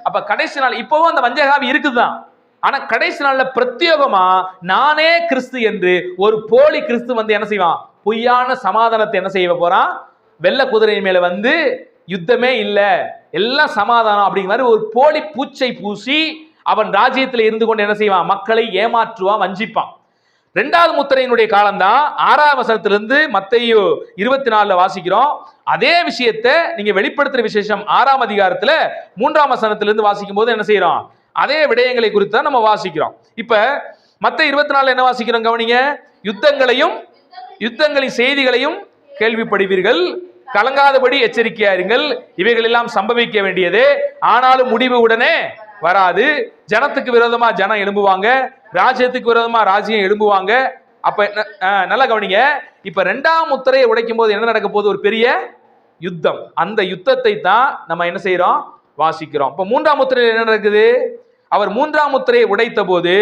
அப்ப கடைசி நாள் இப்பவும் அந்த வஞ்சகாவி இருக்குதுதான். ஆனா கடைசி நாள்ல பிரத்யேகமா நானே கிறிஸ்து என்று ஒரு போலி கிறிஸ்து வந்து என்ன செய்வான்? பொய்யான சமாதானத்தை என்ன செய்ய போறான்? வெள்ளை குதிரையின் மேல வந்து யுத்தமே இல்ல, எல்லாம் சமாதானம் அப்படிங்கிற மாதிரி ஒரு போலி பூச்சை பூசி அவன் ராஜ்யத்தில் இருந்து கொண்டு என்ன செய்வான்? மக்களை ஏமாற்றுவான், வஞ்சிப்பான். 2வது முத்திரையினுடைய காலம் தான் 6ஆம் வசனத்திலிருந்து மத்தேயு 24 வாசிக்கிறோம். அதே விஷயத்தை நீங்க வெளிப்படுத்துற விசேஷம் 6ஆம் அதிகாரத்துல 3ஆம் வசனத்திலிருந்து வாசிக்கும் போது என்ன செய்யறோம்? அதே விடயங்களை குறித்து தான் நம்ம வாசிக்கிறோம். இப்ப மத்தேயு 24 என்ன வாசிக்கிறோம்? கவனிங்க. யுத்தங்களின் செய்திகளையும் கேள்விப்படுவீர்கள், கலங்காதபடி எச்சரிக்கையா இருங்கள். இவைகள் எல்லாம் சம்பவிக்க வேண்டியதே, ஆனாலும் முடிவு உடனே வராது. ஜனத்துக்கு விரோதமா ஜனம் எழும்புவாங்க, ராஜ்யத்துக்கு விரோதமா ராஜ்யம் எழும்புவாங்க. அப்ப நல்லா கவனிங்க. இப்ப 2ஆம் முத்திரையை உடைக்கும் போது என்ன நடக்க போகுது? ஒரு பெரிய யுத்தம். அந்த யுத்தத்தை தான் நம்ம என்ன செய்யறோம்? வாசிக்கிறோம். இப்ப 3ஆம் முத்திரையில் என்ன நடக்குது? அவர் 3ஆம் முத்திரையை உடைத்த போது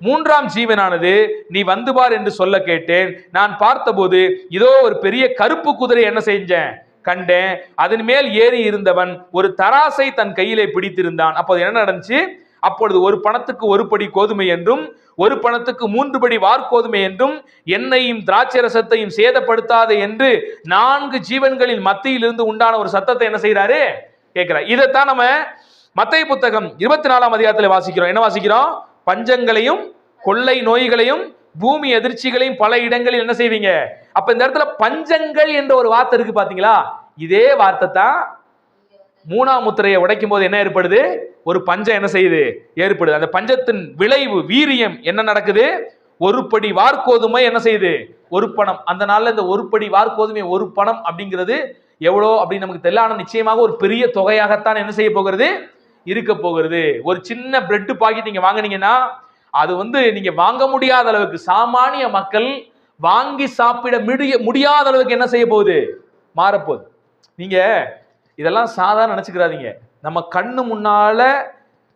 3ஆம் ஜீவனானது நீ வந்து பார் என்று சொல்ல கேட்டேன். நான் பார்த்தபோது இதோ ஒரு பெரிய கருப்பு குதிரை என்ன செஞ்சேன்? கண்டேன். அதன் மேல் ஏறி இருந்தவன் ஒரு தராசை தன் கையிலே பிடித்திருந்தான். அப்போது என்ன நடந்துச்சு? அப்பொழுது ஒரு பணத்துக்கு 1 படி கோதுமை என்றும் 1 பணத்துக்கு 3 படி வார்கோதுமை என்றும் எண்ணெயும் திராட்சை ரசத்தையும் சேதப்படுத்தாத என்று 4 ஜீவன்களின் மத்தியில் இருந்து உண்டான ஒரு சத்தத்தை என்ன செய்யறாரு? கேட்கிறார். இதைத்தான் நம்ம மத்தேயு புத்தகம் 24ஆம் அதிகாரத்துல வாசிக்கிறோம். என்ன வாசிக்கிறோம்? பஞ்சங்களையும் கொள்ளை நோய்களையும் பூமி எதிர்ச்சிகளையும் பல இடங்களில் என்ன செய்வீங்க? அப்ப இந்த இடத்துல பஞ்சங்கள் என்ற ஒரு வார்த்தை இருக்கு பாத்தீங்களா? இதே வார்த்தை தான் 3ஆம் முத்திரையை உடைக்கும் போது என்ன ஏற்படுது? ஒரு பஞ்சம் என்ன செய்யுது? ஏற்படுது. அந்த பஞ்சத்தின் விளைவு வீரியம் என்ன நடக்குது? 1 படி வார்கோதுமை என்ன செய்யுது? 1 பணம். அந்த நாள்ல இந்த 1 படி வார்கோதுமை 1 பணம் அப்படிங்கிறது எவ்வளோ அப்படின்னு நமக்கு தெரியல. ஆனா நிச்சயமாக ஒரு பெரிய தொகையாகத்தான் என்ன செய்ய போகிறது? இருக்க போகிறது. ஒரு சின்ன பிரெட் பாக்கெட் நீங்க வாங்கினீங்கன்னா அது வந்து நீங்க வாங்க முடியாத அளவுக்கு, சாமானிய மக்கள் வாங்கி சாப்பிட முடியாத அளவுக்கு என்ன செய்ய போகுது? மாறப்போகுது. நீங்க இதெல்லாம் சாதாரண நினைச்சுக்கிறாதீங்க. நம்ம கண்ணு முன்னால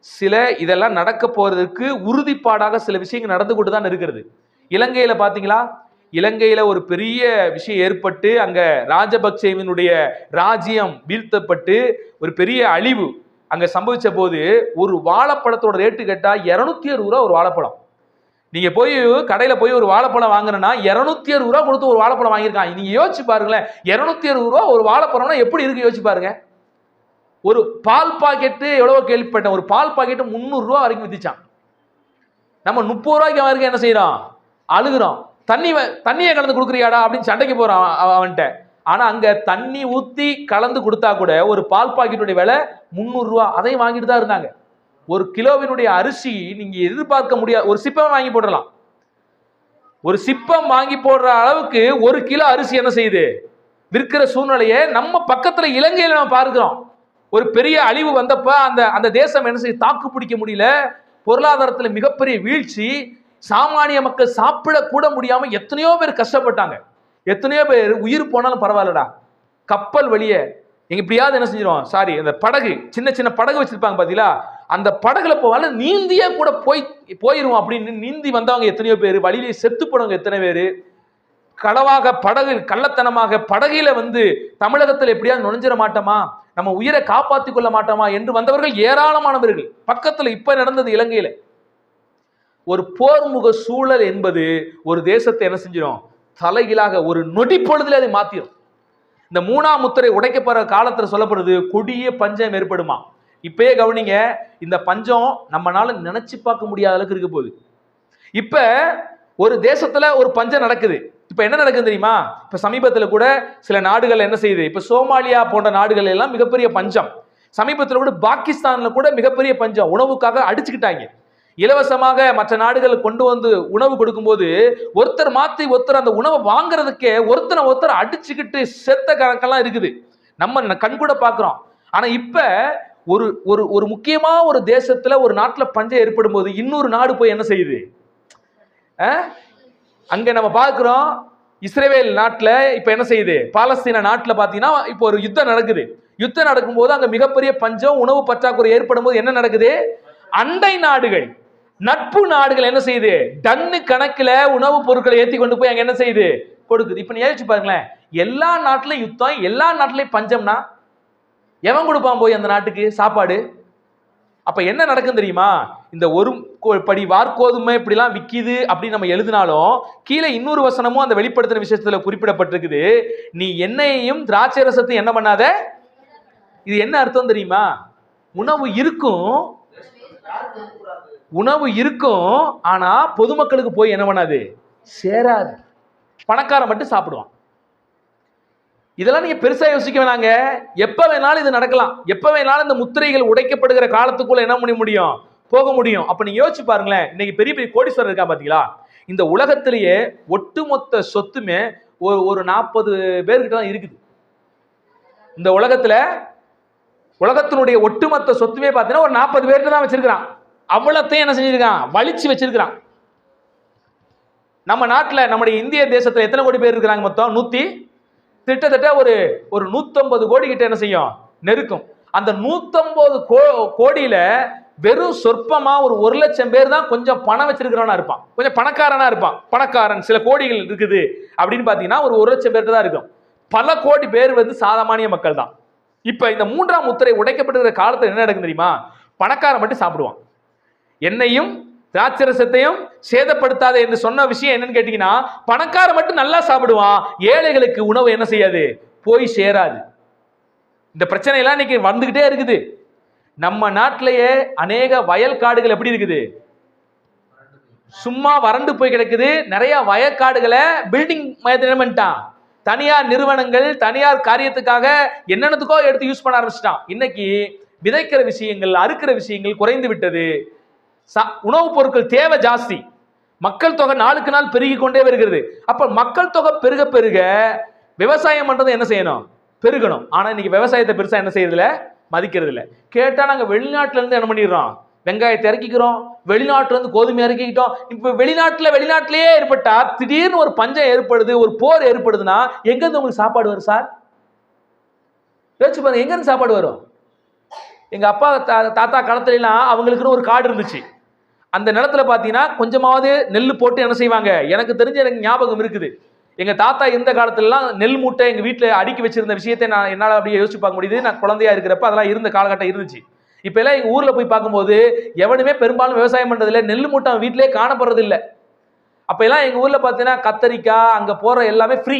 சில இதெல்லாம் நடக்க போறதுக்கு உறுதிப்பாடாக சில விஷயங்கள் நடந்து கொண்டு தான் இருக்கிறது. இலங்கையில பாத்தீங்களா? இலங்கையில ஒரு பெரிய விஷயம் ஏற்பட்டு அங்க ராஜபக்சேவினுடைய ராஜ்யம் வீழ்த்தப்பட்டு ஒரு பெரிய அழிவு அங்க சம்பவிச்ச போது ஒரு வாழைப்பழத்தோட ரேட்டு கேட்டா 260 ரூபா ஒரு வாழைப்பழம். நீங்க போய் கடையில போய் ஒரு வாழைப்பழம் வாங்குறேன்னா 260 ரூபா கொடுத்து ஒரு வாழைப்பழம் வாங்கியிருக்காங்க. நீங்க யோசிச்சு பாருங்களேன், 260 ரூபா ஒரு வாழைப்பழம்னா எப்படி இருக்கு யோசிச்சு பாருங்க. ஒரு பால் பாக்கெட்டு எவ்வளவு கேள்விப்பட்டேன், ஒரு பால் பாக்கெட்டு 300 ரூபா வரைக்கும் வித்துச்சான். நம்ம 30 ரூபாய்க்கு வரைக்கும் என்ன செய்யறோம்? அழுகுறோம். தண்ணியை கலந்து கொடுக்குறியாடா அப்படின்னு சண்டைக்கு போறான் அவன்கிட்ட. ஆனா அங்க தண்ணி ஊத்தி கலந்து கொடுத்தா கூட ஒரு பால் பாக்கெட்டுடைய விலை 300 ரூபாய், அதையும் வாங்கிட்டு தான் இருந்தாங்க. ஒரு கிலோவினுடைய அரிசி நீங்க எதிர்பார்க்க முடியாது. ஒரு சிப்பம் வாங்கி போடலாம், ஒரு சிப்பம் வாங்கி போடுற அளவுக்கு ஒரு கிலோ அரிசி என்ன செய்யுது விற்கிற சூழ்நிலையை நம்ம பக்கத்துல இலங்கையில நம்ம பார்க்கிறோம். ஒரு பெரிய அழிவு வந்தப்ப அந்த தேசம் என்ன செய்ய தாக்கு பிடிக்க முடியல, பொருளாதாரத்துல மிகப்பெரிய வீழ்ச்சி, சாமானிய மக்கள் சாப்பிட கூட முடியாம எத்தனையோ பேர் கஷ்டப்பட்டாங்க. எத்தனையோ பேர் உயிர் போனாலும் பரவாயில்லடா, கப்பல் வழியே எங்க எப்படியாவது என்ன செஞ்சிடும், சாரி அந்த படகு, சின்ன சின்ன படகு வச்சிருப்பாங்க பாத்தீங்களா, அந்த படகுல போவால நீந்தியே கூட போயிருவோம் அப்படின்னு நீந்தி வந்தவங்க எத்தனையோ பேர், வழியிலே செத்து போனவங்க எத்தனை பேர், களவாக படகு கள்ளத்தனமாக படகில வந்து தமிழகத்தில் எப்படியாவது நுழைஞ்சிட மாட்டோமா, நம்ம உயிரை காப்பாற்றிக் கொள்ள மாட்டோமா என்று வந்தவர்கள் ஏராளமானவர்கள். பக்கத்துல இப்ப நடந்தது இலங்கையில ஒரு போர்முக சூழல் என்பது ஒரு தேசத்தை என்ன செஞ்சிடும், தலைகீழாக ஒரு நொடி பொழுதுல அதை மாத்திரும். இந்த 3ஆம் முத்திரை உடைக்கப்படுற காலத்துல சொல்லப்படுது கொடிய பஞ்சம் ஏற்படுமா. இப்பயே கவனிங்க, இந்த பஞ்சம் நம்மளால நினைச்சு பார்க்க முடியாத அளவுக்கு இருக்க போகுது. இப்ப ஒரு தேசத்துல ஒரு பஞ்சம் நடக்குது. இப்ப என்ன நடக்குது தெரியுமா, இப்ப சமீபத்துல கூட சில நாடுகள் என்ன செய்யுது, இப்ப சோமாலியா போன்ற நாடுகள் எல்லாம் மிகப்பெரிய பஞ்சம், சமீபத்தில் கூட பாகிஸ்தான்ல கூட மிகப்பெரிய பஞ்சம், உணவுக்காக அடிச்சுக்கிட்டாங்க. இலவசமாக மற்ற நாடுகள் கொண்டு வந்து உணவு கொடுக்கும்போது ஒருத்தர் மாத்தி ஒருத்தர் அந்த உணவை வாங்குறதுக்கே ஒருத்தர் அடிச்சுக்கிட்டு செத்த கணக்கெல்லாம் இருக்குது, நம்ம கண் கூட பாக்குறோம். ஆனா இப்ப ஒரு ஒரு ஒரு முக்கியமா ஒரு தேசத்துல ஒரு நாட்டுல பஞ்சம் ஏற்படும் போது இன்னொரு நாடு போய் என்ன செய்யுது, அங்க நம்ம பார்க்கிறோம். இஸ்ரேல் நாட்டுல இப்ப என்ன செய்யுது, பாலஸ்தீன நாட்டுல பாத்தீங்கன்னா இப்போ ஒரு யுத்தம் நடக்குது. யுத்தம் நடக்கும்போது அங்க மிகப்பெரிய பஞ்சம், உணவு பற்றாக்குறை ஏற்படும் போது என்ன நடக்குது, அண்டை நாடுகள் நட்பு நாடுகள் என்ன செய்யுது, டன்னு கணக்குல உணவுப் பொருட்களை ஏற்றி கொண்டு போய் அங்க என்ன செய்யுது கொடுக்குது. இப்ப நீ யோசிச்சு பாருங்களேன், எல்லா நாட்டிலும் யுத்தம், எல்லா நாட்டிலையும் பஞ்சம்னா எவன் கொடுப்பான் போய் அந்த நாட்டுக்கு சாப்பாடு? அப்ப என்ன நடக்கும் தெரியுமா, இந்த ஒரு படி வார்கோதுமை இப்படிலாம் விக்கிது அப்படின்னு நம்ம எழுதினாலும் கீழே இன்னொரு வசனமும் அந்த வெளிப்படுத்தின விஷயத்துல குறிப்பிடப்பட்டிருக்குது, நீ எண்ணெயையும் திராட்சை ரசத்தையும் என்ன பண்ணாத. இது என்ன அர்த்தம் தெரியுமா, உணவு இருக்கும் ஆனா பொதுமக்களுக்கு போய் என்ன பண்ணாது, சேராது, பணக்காரன் மட்டும் சாப்பிடுவான். இதெல்லாம் நீங்க பெருசா யோசிக்க வேணாங்க, எப்ப வேணாலும் இது நடக்கலாம், எப்ப வேணாலும் இந்த முத்திரைகள் உடைக்கப்படுகிற காலத்துக்குள்ள என்ன பண்ண முடியும், போக முடியும். அப்ப நீங்க யோசிச்சு பாருங்களேன், இன்னைக்கு பெரிய பெரிய கோடீஸ்வரர் இருக்கா பாத்தீங்களா, இந்த உலகத்திலேயே ஒட்டுமொத்த சொத்துமே ஒரு 40 பேர்கிட்ட தான் இருக்குது. இந்த உலகத்தினுடைய ஒட்டுமொத்த சொத்துமே பார்த்தீங்கன்னா ஒரு 40 பேர்கிட்ட தான் வச்சிருக்கிறான். அவ்வளத்தையும் என்ன செஞ்சிருக்கான், வலிச்சு வச்சிருக்கிறான். நம்ம நாட்டில் நம்முடைய இந்திய தேசத்தில் எத்தனை கோடி பேர் இருக்கிறாங்க மொத்தம், கிட்டத்தட்ட ஒரு 150 கோடி கிட்ட என்ன செய்யும் நெருக்கும். அந்த 150 கோடியில வெறும் சொற்பமா ஒரு 1 லட்சம் பேர் தான் கொஞ்சம் பணம் வச்சிருக்கிறவனா இருப்பான், கொஞ்சம் பணக்காரனா இருப்பான். பணக்காரன் சில கோடிகள் இருக்குது அப்படின்னு பாத்தீங்கன்னா ஒரு 1 லட்சம் பேர் தான் இருக்கும். பல கோடி பேர் வந்து சாமானிய மக்கள் தான். இப்ப இந்த 3ஆம் முத்திரை உடைக்கப்பட்டிருக்கிற காலத்துல என்ன நடக்கும் தெரியுமா, பணக்காரன் மட்டும் சாப்பிடுவான். என்னையும் திராட்சரசத்தையும் சேதப்படுத்தாத என்று சொன்ன விஷயம் என்னன்னு கேட்டீங்கன்னா, பணக்காரன் மட்டும் நல்லா சாப்பிடுவான், ஏழைகளுக்கு உணவு என்ன செய்யாது, போய் சேராது. இந்த பிரச்சனை எல்லாம் இன்னைக்கு வந்துகிட்டே இருக்குது. நம்ம நாட்டிலேயே அநேக வயல் காடுகள் எப்படி இருக்குது, சும்மா வறண்டு போய் கிடக்குது. நிறைய வயற்காடுகளை பில்டிங் பண்ணிட்டான், தனியார் நிறுவனங்கள் தனியார் காரியத்துக்காக என்னென்னத்துக்கோ எடுத்து யூஸ் பண்ண ஆரம்பிச்சிட்டான். இன்னைக்கு விதைக்கிற விஷயங்கள், அறுக்கிற விஷயங்கள் குறைந்து விட்டது. உணவுப் பொருட்கள் தேவை ஜாஸ்தி, மக்கள் தொகை நாளுக்கு நாள் பெருகி கொண்டே வருகிறது. அப்ப மக்கள் தொகை பெருக பெருக விவசாயம் பண்றது என்ன செய்யணும், பெருகணும். ஆனா இன்னைக்கு விவசாயத்தை பெருசா என்ன செய்யறதுல மதிக்கிறது இல்லை. கேட்டா நாங்க வெளிநாட்டுல இருந்து என்ன பண்ணிடுறோம், வெங்காயத்தை இறக்கிக்கிறோம், வெளிநாட்டுல இருந்து கோதுமை இறக்கிக்கிட்டோம். இப்ப வெளிநாட்டிலேயே ஏற்பட்டா திடீர்னு ஒரு பஞ்சம் ஏற்படுது, ஒரு போர் ஏற்படுதுன்னா எங்க இருந்து உங்களுக்கு சாப்பாடு வரும் சார்? யோசிச்சு பாருங்க, எங்க இருந்து சாப்பாடு வரும்? எங்க அப்பா தாத்தா காலத்துல எல்லாம் அவங்களுக்குன்னு ஒரு காடு இருந்துச்சு. அந்த நிலத்துல பாத்தீங்கன்னா கொஞ்சமாவது நெல் போட்டு என்ன செய்வாங்க, எனக்கு தெரிஞ்ச எனக்கு ஞாபகம் இருக்குது. எங்க தாத்தா இருந்த காலத்துல எல்லாம் நெல் மூட்டை எங்க வீட்டுல அடுக்கி வச்சிருந்த விஷயத்தை நான் என்னால அப்படியே யோசிச்சு பார்க்க முடியுது. நான் குழந்தையா இருக்கிறப்ப அதெல்லாம் இருந்த காலகட்டம் இருந்துச்சு. இப்ப எல்லாம் எங்க ஊர்ல போய் பார்க்கும்போது எவனுமே பெரும்பாலும் விவசாயம் பண்றது இல்லை, நெல் மூட்டை வீட்டிலேயே காணப்படுறது இல்லை. அப்ப எல்லாம் எங்க ஊர்ல பாத்தீங்கன்னா கத்தரிக்காய் அங்க போற எல்லாமே ஃப்ரீ.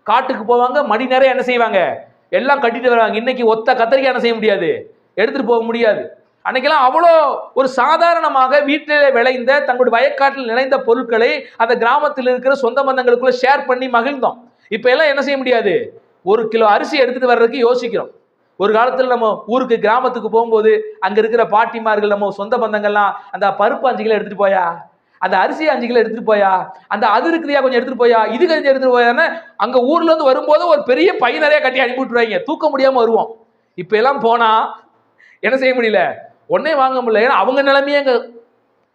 காட்டுக்கு போவாங்க, மடி நிறைய என்ன செய்வாங்க, எல்லாம் கட்டிட்டு வருவாங்க. இன்னைக்கு ஒத்த கத்தரிக்காய் என்ன செய்ய முடியாது, எடுத்துட்டு போக முடியாது. அன்னைக்கெல்லாம் அவ்வளோ ஒரு சாதாரணமாக வீட்டிலே விளைந்த தங்களுடைய வயக்காட்டில் நிலைந்த பொருட்களை அந்த கிராமத்தில் இருக்கிற சொந்த பந்தங்களுக்குள்ள ஷேர் பண்ணி மகிழ்ந்தோம். இப்ப எல்லாம் என்ன செய்ய முடியாது, 1 கிலோ அரிசி எடுத்துட்டு வர்றதுக்கு யோசிக்கிறோம். ஒரு காலத்துல நம்ம ஊருக்கு கிராமத்துக்கு போகும்போது அங்க இருக்கிற பாட்டிமார்கள், நம்ம சொந்த பந்தங்கள்லாம் அந்த பருப்பு 5 கிலோ எடுத்துட்டு போயா, அந்த அரிசி 5 கிலோ எடுத்துட்டு போயா, அந்த அது இருக்குதியா கொஞ்சம் எடுத்துட்டு போயா, இது கொஞ்சம் எடுத்துட்டு போயான்னு அங்க ஊர்ல இருந்து வரும்போது ஒரு பெரிய பை நிறைய கட்டி அனுப்பி விட்டுருவாங்க. தூக்க முடியாம வருவோம். இப்ப எல்லாம் போனா என்ன செய்ய முடியல, ஒன்னே வாங்க முடியல. ஏன்னா அவங்க நிலைமையே எங்க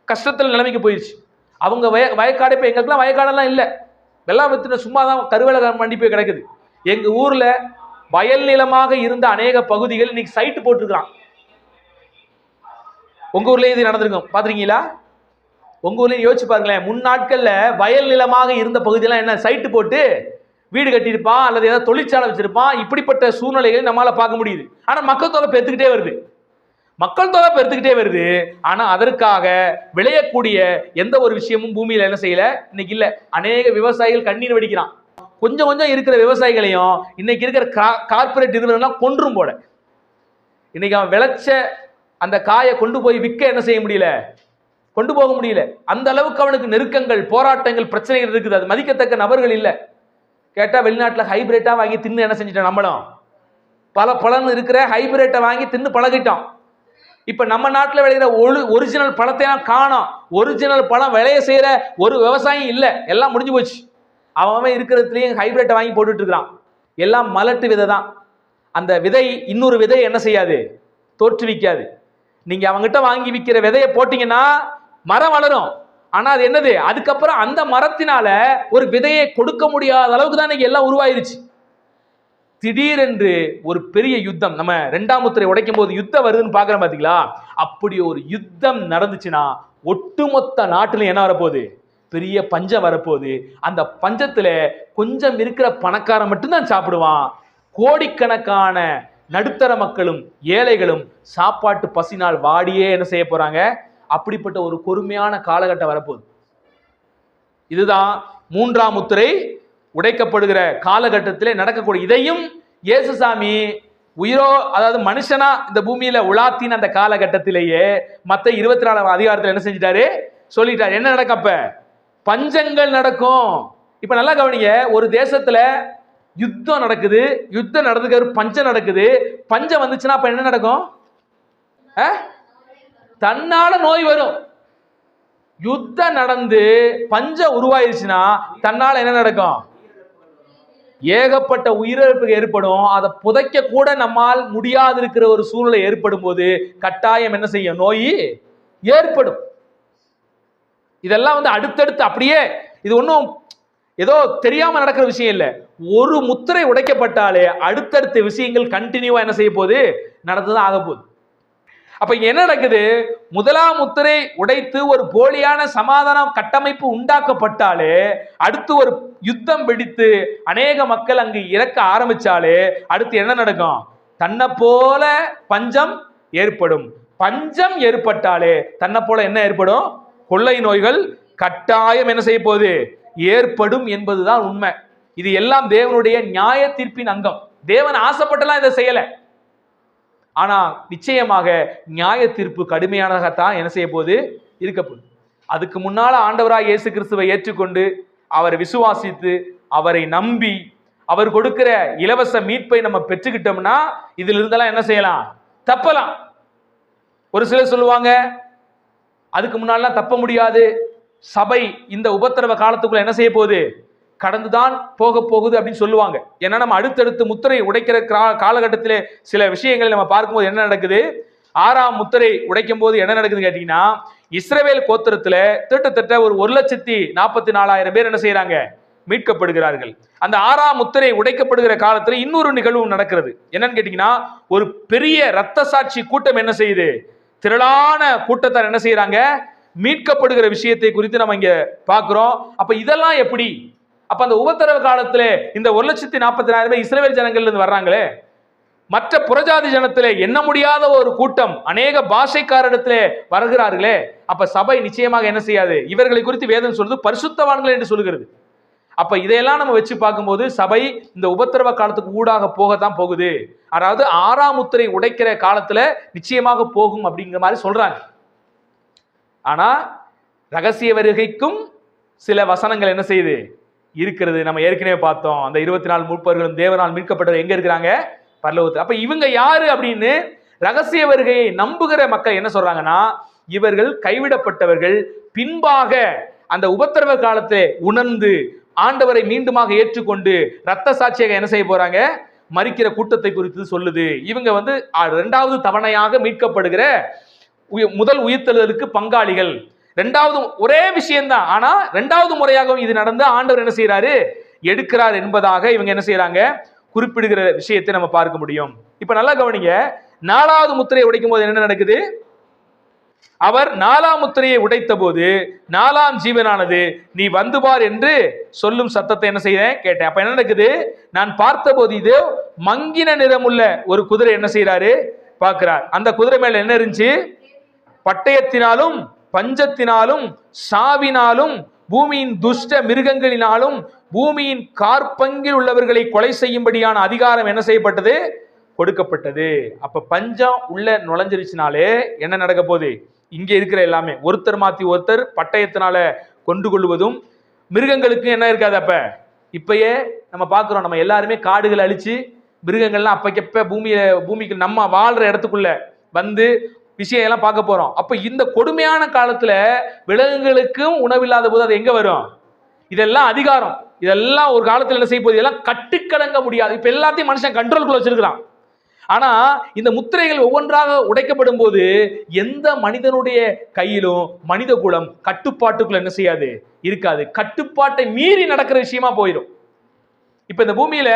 கஷ்டத்துல நிலைமைக்கு போயிடுச்சு. அவங்க வயக்காடு, இப்ப எங்களுக்குலாம் வயக்காடெல்லாம் இல்லை, வெள்ளம் வித்துட்டு சும்மா தான் கருவேல மண்டி போய் கிடக்குது. எங்க ஊர்ல வயல் நிலமாக இருந்த அநேக பகுதிகள் இன்னைக்கு சைட்டு போட்டுருக்கான். உங்க ஊர்ல இது நடந்திருக்கும், பாத்திருக்கீங்களா? உங்க ஊர்லயும் யோசிச்சு பாருங்களேன். முன்னாட்கள்ல வயல் நிலமாக இருந்த பகுதியெல்லாம் என்ன சைட்டு போட்டு வீடு கட்டியிருப்பான் அல்லது ஏதாவது தொழிற்சாலை வச்சிருப்பான். இப்படிப்பட்ட சூழ்நிலைகளை நம்மளால பார்க்க முடியுது. ஆனா மக்கள் தொகை பெருத்துக்கிட்டே வருது, மக்கள் தொகை பெருத்துக்கிட்டே வருது. ஆனா அதற்காக விளையக்கூடிய எந்த ஒரு விஷயமும் பூமியில என்ன செய்யல, இன்னைக்கு இல்ல. அநேக விவசாயிகள் கண்ணீர் வடிக்கிறான். கொஞ்சம் கொஞ்சம் இருக்கிற விவசாயிகளையும் இன்னைக்கு இருக்கிற கார்பரேட் நிறுவனம்லாம் கொன்றும் போல. இன்னைக்கு அவன் விளைச்ச அந்த காயை கொண்டு போய் விற்க என்ன செய்ய முடியல, கொண்டு போக முடியல. அந்த அளவுக்கு அவனுக்கு நெருக்கங்கள், போராட்டங்கள், பிரச்சனைகள் இருக்குது. அது மதிக்கத்தக்க நபர்கள் இல்லை. கேட்டா வெளிநாட்டில் ஹைபிரிட்டா வாங்கி தின்னு என்ன செஞ்சிட்டோம், நம்மளும் பல பலன் இருக்கிற ஹைபிரிட்டை வாங்கி தின்னு பழகிட்டோம். இப்ப நம்ம நாட்டில் விளையிற ஒரிஜினல் பழத்தை காணோம். ஒரிஜினல் பழம் விளைய செய்யற ஒரு விவசாயம் இல்லை, எல்லாம் முடிஞ்சு போச்சு. அவன் இருக்கிறதுலயும் ஹைபிரிட்டை வாங்கி போட்டுட்டு இருக்கிறான். எல்லாம் மலட்டு விதை தான். அந்த விதை இன்னொரு விதை என்ன செய்யாது, தோற்றுவிக்காது. நீங்க அவங்ககிட்ட வாங்கி விற்கிற விதையை போட்டீங்கன்னா மரம் வளரும். ஆனா அது என்னது, அதுக்கப்புறம் அந்த மரத்தினால ஒரு விதையை கொடுக்க முடியாத அளவுக்கு தான் இன்னைக்கு எல்லாம் உருவாயிருச்சு. திடீரென்று ஒரு பெரிய யுத்தம், நம்ம 2ஆம் முத்திரை உடைக்கும் போது யுத்தம் வருதுன்னு பாக்குறோம் பாத்தீங்களா? அப்படி ஒரு யுத்தம் நடந்துச்சுன்னா ஒட்டுமொத்த நாட்டிலும் என்ன வரப்போகுது, பெரிய பஞ்சம் வரப்போகுது. அந்த பஞ்சத்துல கொஞ்சம் இருக்கிற பணக்காரன் மட்டும்தான் சாப்பிடுவான். கோடிக்கணக்கான நடுத்தர மக்களும் ஏழைகளும் சாப்பாட்டு பசினால் வாடியே என்ன செய்ய போறாங்க. அப்படிப்பட்ட ஒரு கொடுமையான காலகட்டம் வரப்போகுது. இதுதான் 3ஆம் முத்திரை உடைக்கப்படுகிற காலகட்டத்திலே நடக்கக்கூடிய. இதையும் இயேசுசாமி உயிரோ, அதாவது மனுஷனா இந்த பூமியில உலாத்தின் அந்த காலகட்டத்திலேயே மத்த 24ஆம் அதிகாரத்தில் என்ன செஞ்சிட்டாரு, சொல்லிட்டார். என்ன நடக்கும், அப்ப பஞ்சங்கள் நடக்கும். இப்ப நல்லா கவனிங்க, ஒரு தேசத்துல யுத்தம் நடக்குது, யுத்தம் நடந்துக்கு பஞ்சம் நடக்குது. பஞ்சம் வந்துச்சுன்னா அப்ப என்ன நடக்கும், தன்னால நோய் வரும். யுத்தம் நடந்து பஞ்சம் உருவாயிருச்சுன்னா தன்னால என்ன நடக்கும், ஏகப்பட்ட உயிரிழப்பு ஏற்படும். அதை புதைக்க கூட நம்மால் முடியாது இருக்கிற ஒரு சூழ்நிலை ஏற்படும் போது கட்டாயம் என்ன செய்யும், நோய் ஏற்படும். இதெல்லாம் அடுத்தடுத்து அப்படியே, இது ஒன்றும் ஏதோ தெரியாம நடக்கிற விஷயம் இல்லை. ஒரு முத்திரை உடைக்கப்பட்டாலே அடுத்தடுத்த விஷயங்கள் கண்டினியூவா என்ன செய்ய போகுது, நடந்துதான் ஆக போகுது. அப்ப இங்க என்ன நடக்குது, 1ஆம் முத்திரை உடைத்து ஒரு போலியான சமாதான கட்டமைப்பு உண்டாக்கப்பட்டாலே, அடுத்து ஒரு யுத்தம் வெடித்து அநேக மக்கள் அங்கு இறக்க ஆரம்பிச்சாலே அடுத்து என்ன நடக்கும், தன்னை போல பஞ்சம் ஏற்படும். பஞ்சம் ஏற்பட்டாலே தன்னை போல என்ன ஏற்படும், கொள்ளை நோய்கள் கட்டாயம் என்ன செய்ய போகுது, ஏற்படும் என்பதுதான் உண்மை. இது எல்லாம் தேவனுடைய நியாய தீர்ப்பின் அங்கம். தேவன் ஆசைப்பட்டெல்லாம் இதை செய்யல. ஆனா நிச்சயமாக நியாய தீர்ப்பு கடுமையானதாகத்தான் என்ன செய்ய போகுது, இருக்க போகுது. அதுக்கு முன்னால ஆண்டவராய் இயேசு கிறிஸ்துவை ஏற்றுக்கொண்டு அவரை விசுவாசித்து அவரை நம்பி அவர் கொடுக்கிற இலவச மீட்பை நம்ம பெற்றுக்கிட்டோம்னா இதுல இருந்தெல்லாம் என்ன செய்யலாம், தப்பலாம். ஒரு சிலர் சொல்லுவாங்க அதுக்கு முன்னாலாம் தப்ப முடியாது, சபை இந்த உபத்திரவ காலத்துக்குள்ள என்ன செய்ய போகுது, கடந்துதான் போக போகுது அப்படின்னு சொல்லுவாங்க. ஏன்னா நம்ம அடுத்தடுத்து முத்திரை உடைக்கிற காலகட்டத்திலே சில விஷயங்களை நம்ம பார்க்கும்போது என்ன நடக்குது, 6ஆம் முத்திரை உடைக்கும் போது என்ன நடக்குதுன்னு கேட்டீங்கன்னா, இஸ்ரவேல் கோத்திரத்துல திட்டத்தட்ட ஒரு 1,44,000 பேர் என்ன செய்யறாங்க, மீட்கப்படுகிறார்கள். அந்த 6ஆம் முத்திரை உடைக்கப்படுகிற காலத்துல இன்னொரு நிகழ்வு நடக்கிறது. என்னன்னு கேட்டீங்கன்னா, ஒரு பெரிய இரத்த சாட்சி கூட்டம் என்ன செய்யுது, திரளான கூட்டத்தார் என்ன செய்யறாங்க, மீட்கப்படுகிற விஷயத்தை குறித்து நம்ம இங்க பார்க்கிறோம். அப்ப இதெல்லாம் எப்படி, அப்ப அந்த உபத்திரவ காலத்துல இந்த 1,44,000 பேர் இஸ்ரவேல் ஜனங்கள்ல இருந்து வர்றாங்களே, மற்ற புறஜாதி ஜனத்திலே எண்ண முடியாத ஒரு கூட்டம் அநேக பாஷைக்காரிடத்திலே வருகிறார்களே, அப்ப சபை நிச்சயமாக என்ன செய்யாது, இவர்களை குறித்து வேதம் சொல்றது பரிசுத்தவான்கள் என்று சொல்கிறது. அப்ப இதையெல்லாம் நம்ம வச்சு பார்க்கும்போது சபை இந்த உபத்திரவ காலத்துக்கு ஊடாக போகத்தான் போகுது. அதாவது 6ஆம் முத்திரை உடைக்கிற காலத்துல நிச்சயமாக போகும் அப்படிங்கிற மாதிரி சொல்றாங்க. ஆனா ரகசிய வருகைக்கும் சில வசனங்கள் என்ன செய்யுது, இருக்கிறது. நம்ம ஏற்கனவே பார்த்தோம், அந்த 24 மூப்பர்களும் தேவனால் மீட்கப்பட்டவர் எங்க இருக்கிறாங்க? பரலோகத்தில். அப்ப இவங்க யாரு அப்படின்னு ரகசிய வருகையை நம்புகிற மக்கள் என்ன சொல்றாங்கன்னா, இவர்கள் கைவிடப்பட்டவர்கள், பின்பாக அந்த உபத்திரவ காலத்தை உணர்ந்து ஆண்டவரை மீண்டுமாக ஏற்றுக்கொண்டு ரத்த சாட்சியாக என்ன செய்ய போறாங்க? மரிக்கிற கூட்டத்தை குறித்து சொல்லுது. இவங்க இரண்டாவது தவணையாக மீட்கப்படுகிற முதல் உயிர்த்தெழுதலுக்கு பங்காளிகள். இரண்டாவது ஒரே விஷயம்தான், ஆனா இரண்டாவது முறையாகவும் இது நடந்து ஆண்டவர் என்ன செய்யறாரு? எடுக்கிறார் என்பதாக இவங்க என்ன செய்யறாங்க? குறிப்பிடுகிற விஷயத்தை நம்ம பார்க்க முடியும். இப்ப நல்லா கவனிங்க, 4வது முத்திரையை உடைக்கும் போது என்ன நடக்குது? அவர் 4ஆம் முத்திரையை உடைத்த போது 4ஆம் ஜீவனானது நீ வந்து பார் என்று சொல்லும் சத்தத்தை என்ன செய்ய கேட்டேன். அப்ப என்ன நடக்குது? நான் பார்த்த போது இது மங்கின நிறமுள்ள ஒரு குதிரை என்ன செய்யறாரு? பார்க்கிறார். அந்த குதிரை மேல என்ன இருந்துச்சு? பட்டயத்தினாலும் பஞ்சத்தினாலும் சாவினாலும் பூமியின் துஷ்ட மிருகங்களினாலும் பூமியின் கார்பங்கில் உள்ளவர்களை கொலை செய்யும்படியான அதிகாரம் என்ன செய்யப்பட்டது? கொடுக்கப்பட்டது. அப்ப பஞ்சம் உள்ள நுழைஞ்சிருச்சுனாலே என்ன நடக்க போகுது? இங்க இருக்கிற எல்லாமே ஒருத்தர் மாத்தி ஒருத்தர் பட்டயத்தினால கொண்டு கொள்வதும், மிருகங்களுக்கு என்ன இருக்காது. அப்ப இப்பயே நம்ம பார்க்கிறோம், நம்ம எல்லாருமே காடுகளை அழிச்சு மிருகங்கள்லாம் அப்பக்கப்ப பூமிக்கு நம்ம வாழ்ற இடத்துக்குள்ள வந்து விஷயம் எல்லாம் பார்க்க போறோம். அப்ப இந்த கொடுமையான காலத்துல விலங்குகளுக்கும் உணவில்லாத போது அது எங்க வரும்? இதெல்லாம் அதிகாரம், இதெல்லாம் ஒரு காலத்துல என்ன செய்ய போகுது? இதெல்லாம் கட்டுக்கடங்க முடியாது. இப்ப எல்லாத்தையும் மனுஷன் கண்ட்ரோல்குள்ள வச்சிருக்கிறான். ஆனா இந்த முத்திரைகள் ஒவ்வொன்றாக உடைக்கப்படும் போது எந்த மனிதனுடைய கையிலும் மனித குலம் கட்டுப்பாட்டுக்குள்ள என்ன செய்யாது? இருக்காது. கட்டுப்பாட்டை மீறி நடக்கிற விஷயமா போயிடும். இப்ப இந்த பூமியில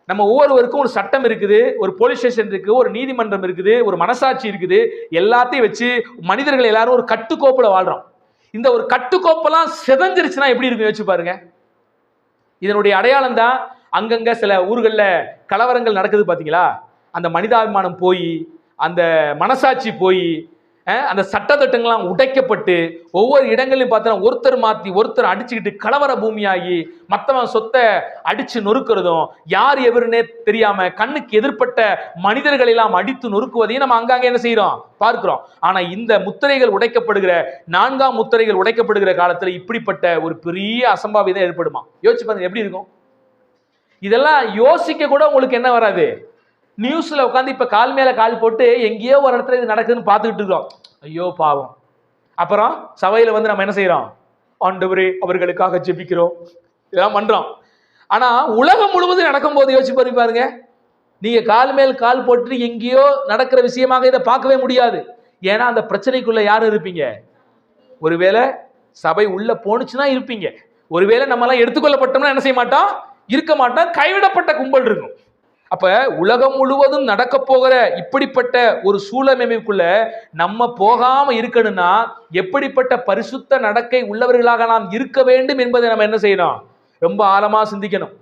நம்ம ஒவ்வொருவருக்கும் ஒரு சட்டம் இருக்குது, ஒரு போலீஸ் ஸ்டேஷன் இருக்கு, ஒரு நீதிமன்றம் இருக்குது, ஒரு மனசாட்சி இருக்குது. எல்லாத்தையும் வச்சு மனிதர்கள் எல்லாரும் ஒரு கட்டுக்கோப்புல வாழ்றோம். இந்த ஒரு கட்டுக்கோப்பெல்லாம் சிதஞ்சிருச்சுன்னா எப்படி இருக்கு யோசிச்சு பாருங்க. இதனுடைய அடையாளம் தான் அங்கங்க சில ஊர்களில் கலவரங்கள் நடக்குது பாத்தீங்களா? அந்த மனிதாபிமானம் போய், அந்த மனசாட்சி போய், அந்த சட்டத்திட்டங்கள்லாம் உடைக்கப்பட்டு ஒவ்வொரு இடங்களையும் பார்த்தா ஒருத்தர் மாத்தி ஒருத்தர் அடிச்சுக்கிட்டு கலவர பூமியாகி மற்றவன் சொத்தை அடிச்சு நொறுக்கிறதும், யார் எவருன்னே தெரியாம கண்ணுக்கு எதிர்ப்பட்ட மனிதர்கள் எல்லாம் அடித்து நொறுக்குவதையும் நம்ம அங்கங்க என்ன செய்யறோம்? பார்க்கிறோம். ஆனா இந்த முத்திரைகள் உடைக்கப்படுகிற 4ஆம் முத்திரைகள் உடைக்கப்படுகிற காலத்துல இப்படிப்பட்ட ஒரு பெரிய அசம்பாவிதம் ஏற்படுமா? யோசிச்சு பாருங்க எப்படி இருக்கும். இதெல்லாம் யோசிக்க கூட உங்களுக்கு என்ன வராது? நியூஸ்ல உட்காந்து இப்ப கால் மேல கால் போட்டு எங்கேயோ ஒரு இடத்துல இது நடக்குதுன்னு பார்த்துக்கிட்டு இருக்கோம். ஐயோ பாவம். அப்புறம் சபையில நம்ம என்ன செய்யறோம்? ஆண்டவரே அவர்களுக்காக ஜெபிக்கிறோம், இதெல்லாம் பண்றோம். ஆனா உலகம் முழுவதும் நடக்கும் போது யோசிச்சு பாருங்க. நீங்க கால் மேல் கால் போட்டு எங்கேயோ நடக்கிற விஷயமாக இதை பார்க்கவே முடியாது. ஏன்னா அந்த பிரச்சனைக்குள்ள யாரும் இருப்பீங்க? ஒருவேளை சபை உள்ள போனுச்சுன்னா இருப்பீங்க. ஒருவேளை நம்ம எல்லாம் எடுத்துக்கொள்ளப்பட்டோம்னா என்ன செய்ய மாட்டோம்? இருக்க மாட்டோம். கைவிடப்பட்ட கும்பல் இருக்கும். அப்ப உலகம் முழுவதும் நடக்க போகிற இப்படிப்பட்ட ஒரு சூழமைப்புக்குள்ள நம்ம போகாம இருக்கணும்னா எப்படிப்பட்ட பரிசுத்த நடக்கை உள்ளவர்களாக நாம் இருக்க வேண்டும் என்பதை நம்ம என்ன செய்யணும்? ரொம்ப ஆழமா சிந்திக்கணும்.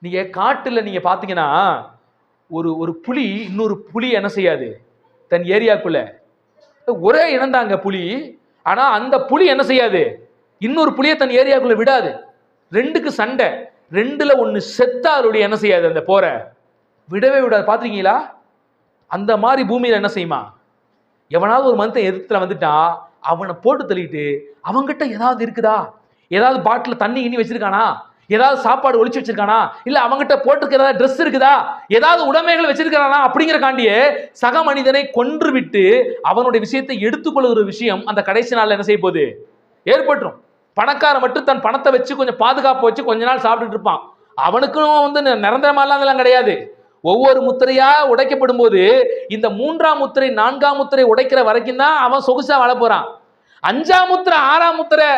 நீங்க காட்டுல நீங்க பாத்தீங்கன்னா ஒரு புலி இன்னொரு புலி என்ன செய்யாது? தன் ஏரியாக்குள்ள ஒரே இனந்தாங்க புலி. ஆனா அந்த புலி என்ன செய்யாது? இன்னொரு புலியை தன் ஏரியாக்குள்ள விடாது. ரெண்டுக்கு சண்டை. ரெண்டுல ஒண்ணு செத்தா அவருடைய என்ன செய்யாது? அந்த போற விடவே விடாது. பாத்திருக்கீங்களா? அந்த மாதிரி பூமியில என்ன செய்யுமா? எவனாவது ஒரு மனுஷன் எதிர்த்துல வந்துட்டா அவனை போட்டு தள்ளிட்டு அவங்கிட்ட ஏதாவது இருக்குதா? ஏதாவது பாட்டில் தண்ணி இனி வச்சிருக்கானா? ஏதாவது சாப்பாடு ஒளிச்சு வச்சிருக்கானா? இல்ல அவங்கிட்ட போட்டுக்க ஏதாவது ட்ரெஸ் இருக்குதா? ஏதாவது உடைமைகள் வச்சிருக்கானா? அப்படிங்கிற காண்டியே சக மனிதனை கொன்று விட்டு அவனுடைய விஷயத்தை எடுத்துக்கொள்கிற விஷயம் அந்த கடைசி நாள்ல என்ன செய்ய போகுது? ஏற்பட்டுரும். பணக்காரன் மட்டும் தன் பணத்தை வச்சு கொஞ்சம் பாதுகாப்பு வச்சு கொஞ்ச நாள் சாப்பிட்டுட்டு இருப்பான். அவனுக்கும் நிரந்தரமாலாம் அதெல்லாம் கிடையாது. ஒவ்வொரு முத்திரையா உடைக்கப்படும் போது இந்த 3ஆம் முத்திரை 4ஆம் முத்திரை உடைக்கிற வரைக்கும் தான் அவன் சொகுசா வாழ போறான். 5ஆம் முத்திரை 6ஆம் முத்திரை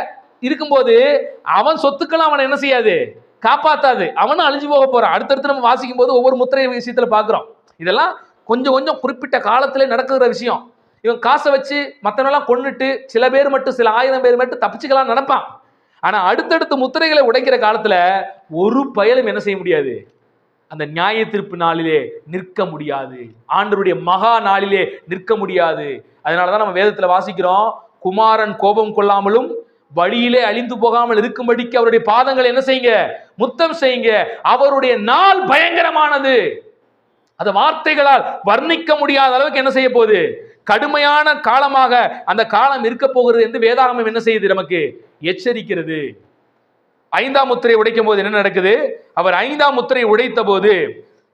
இருக்கும்போது அவன் சொத்துக்கெல்லாம் அவனை என்ன செய்யாது? காப்பாத்தாது. அவனும் அழிஞ்சு போக போறான். அடுத்தடுத்து நம்ம வாசிக்கும் போது ஒவ்வொரு முத்திரை விஷயத்துல பாக்குறோம். இதெல்லாம் கொஞ்சம் கொஞ்சம் குறிப்பிட்ட காலத்திலே நடக்குற விஷயம். இவன் காசை வச்சு மற்றவெல்லாம் கொண்டுட்டு சில பேர் மட்டும், சில 1000 பேர் மட்டும் தப்பிச்சுக்கலாம் நினைப்பான். ஆனா அடுத்தடுத்து முத்திரைகளை உடைக்கிற காலத்துல ஒரு பயலும் என்ன செய்ய முடியாது? அந்த நியாய தீர்ப்பு நாளிலே நிற்க முடியாது. ஆண்டவருடைய மகா நாளிலே நிற்க முடியாது. அதனாலதான் நம்ம வேதத்துல வாசிக்கிறோம், குமாரன் கோபம் கொள்ளாமலும் வழியிலே அழிந்து போகாமல் இருக்கும்படிக்கு அவருடைய பாதங்களை என்ன செய்யுங்க? முத்தம் செய்யுங்க. அவருடைய நாள் பயங்கரமானது. அந்த வார்த்தைகளால் வர்ணிக்க முடியாத அளவுக்கு என்ன செய்ய போகுது? கடுமையான காலமாக அந்த காலம் இருக்க போகிறது என்று வேதாகமம் என்ன செய்யுது? நமக்கு எச்சரிக்கிறது. ஐந்தாம் முத்திரை உடைக்கும் போது என்ன நடக்குது? அவர் ஐந்தாம் முத்திரை உடைத்த போது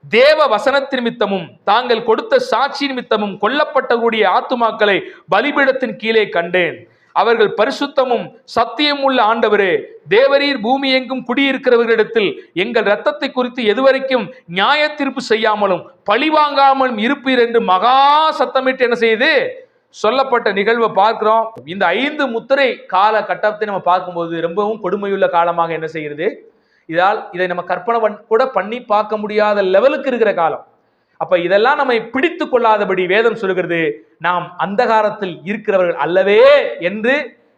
தேவ வசனத்தின் நிமித்தமும் தாங்கள் கொடுத்த சாட்சி நிமித்தமும் கொல்லப்பட்டவருடைய ஆத்துமாக்களை பலிபீடத்தின் கீழே கண்டேன். அவர்கள் பரிசுத்தமும் சத்தியம் உள்ள ஆண்டவரே, தேவரீர் பூமி எங்கும் குடியிருக்கிறவர்களிடத்தில் எங்கள் இரத்தத்தை குறித்து எதுவரைக்கும் நியாய தீர்ப்பு செய்யாமலும் பழிவாங்காமலும் இருப்பீர் என்று மகா சத்தமிட்டு என்ன செய்யுது சொல்லப்பட்ட நிகழ்வை பார்க்கிறோம். இந்த 5 முத்திரை கால கட்டத்தை நம்ம பார்க்கும்போது ரொம்பவும் கொடுமையுள்ள காலமாக என்ன செய்கிறது? இதை நம்ம கற்பனை கூட பண்ணி பார்க்க முடியாத லெவலுக்கு இருக்கிற காலம். அப்ப இதெல்லாம் நம்மை பிடித்து கொள்ளாதபடி வேதம் சொல்கிறது, நாம் அந்தகாரத்தில் இருக்கிறவர்கள் அல்லவே என்று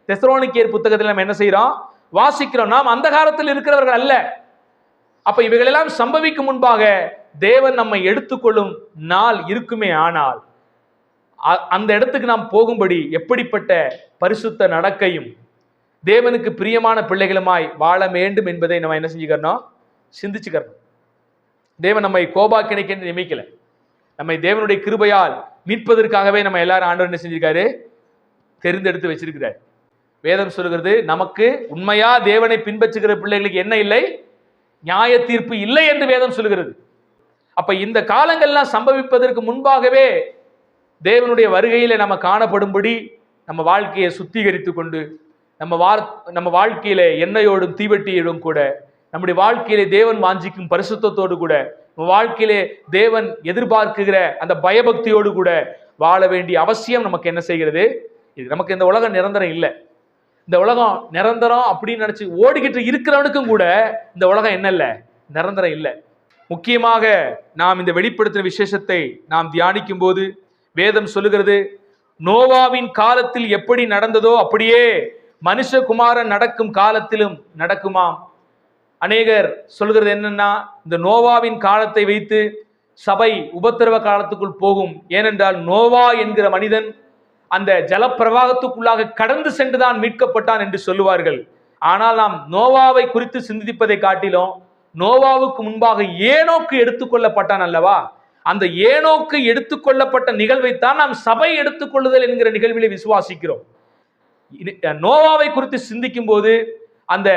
தெசலோனிக்கேயர் புத்தகத்தில் நம்ம என்ன செய்யறோம்? வாசிக்கிறோம். நாம் அந்தகாரத்தில் இருக்கிறவர்கள் அல்ல. அப்ப இவைகளெல்லாம் சம்பவிக்கும் முன்பாக தேவன் நம்மை எடுத்துக்கொள்ளும் நாள் இருக்குமே. ஆனால் அந்த இடத்துக்கு நாம் போகும்படி எப்படிப்பட்ட பரிசுத்த நடக்கையும் தேவனுக்கு பிரியமான பிள்ளைகளுமாய் வாழ வேண்டும் என்பதை நம்ம என்ன செஞ்சுக்கிறோம்? சிந்திச்சுக்கிறோம். தேவன் நம்மை கோபாக்கினைக்கு நியமிக்கல. நம்மை தேவனுடைய கிருபையால் மீட்பதற்காகவே நம்ம எல்லாரும் ஆண்டவர் என்ன செஞ்சிருக்காரு? தெரிந்தெடுத்து வச்சிருக்கிறார். வேதம் சொல்கிறது, நமக்கு உண்மையா தேவனை பின்பற்றுகிற பிள்ளைகளுக்கு என்ன இல்லை? நியாய தீர்ப்பு இல்லை என்று வேதம் சொல்கிறது. அப்ப இந்த காலங்கள்லாம் சம்பவிப்பதற்கு முன்பாகவே தேவனுடைய வருகையில நம்ம காணப்படும்படி நம்ம வாழ்க்கையை சுத்திகரித்து கொண்டு நம்ம வாழ்க்கையில எண்ணெயோடும் தீவெட்டியோடும் கூட, நம்முடைய வாழ்க்கையிலே தேவன் வாஞ்சிக்கும் பரிசுத்தத்தோடு கூட, நம்ம வாழ்க்கையிலே தேவன் எதிர்பார்க்குகிற அந்த பயபக்தியோடு கூட வாழ வேண்டிய அவசியம் நமக்கு என்ன செய்கிறது? இது நமக்கு இந்த உலகம் நிரந்தரம் இல்லை. இந்த உலகம் நிரந்தரம் அப்படின்னு நினைச்சு ஓடிக்கிட்டு இருக்கிறவனுக்கும் கூட இந்த உலகம் என்ன இல்லை? நிரந்தரம் இல்லை. முக்கியமாக நாம் இந்த வெளிப்படுத்தின விசேஷத்தை நாம் தியானிக்கும் போது வேதம் சொல்லுகிறது, நோவாவின் காலத்தில் எப்படி நடந்ததோ அப்படியே மனுஷகுமாரன் நடக்கும் காலத்திலும் நடக்குமாம். அநேகர் சொல்கிறது என்னன்னா, இந்த நோவாவின் காலத்தை வைத்து சபை உபத்திரவ காலத்துக்குள் போகும். ஏனென்றால் நோவா என்கிற மனிதன் அந்த ஜலப்பிரவாகத்துக்குள்ளாக கடந்து சென்றுதான் மீட்கப்பட்டான் என்று சொல்லுவார்கள். ஆனால் நாம் நோவாவை குறித்து சிந்திப்பதை காட்டிலும் நோவாவுக்கு முன்பாக ஏனோக்கு எடுத்துக்கொள்ளப்பட்டான் அல்லவா? அந்த ஏனோக்கு எடுத்துக்கொள்ளப்பட்ட நிகழ்வைத்தான் நாம் சபை எடுத்துக்கொள்ளுதல் என்கிற நிகழ்விலே விசுவாசிக்கிறோம். நோவாவை குறித்து சிந்திக்கும் போது அந்த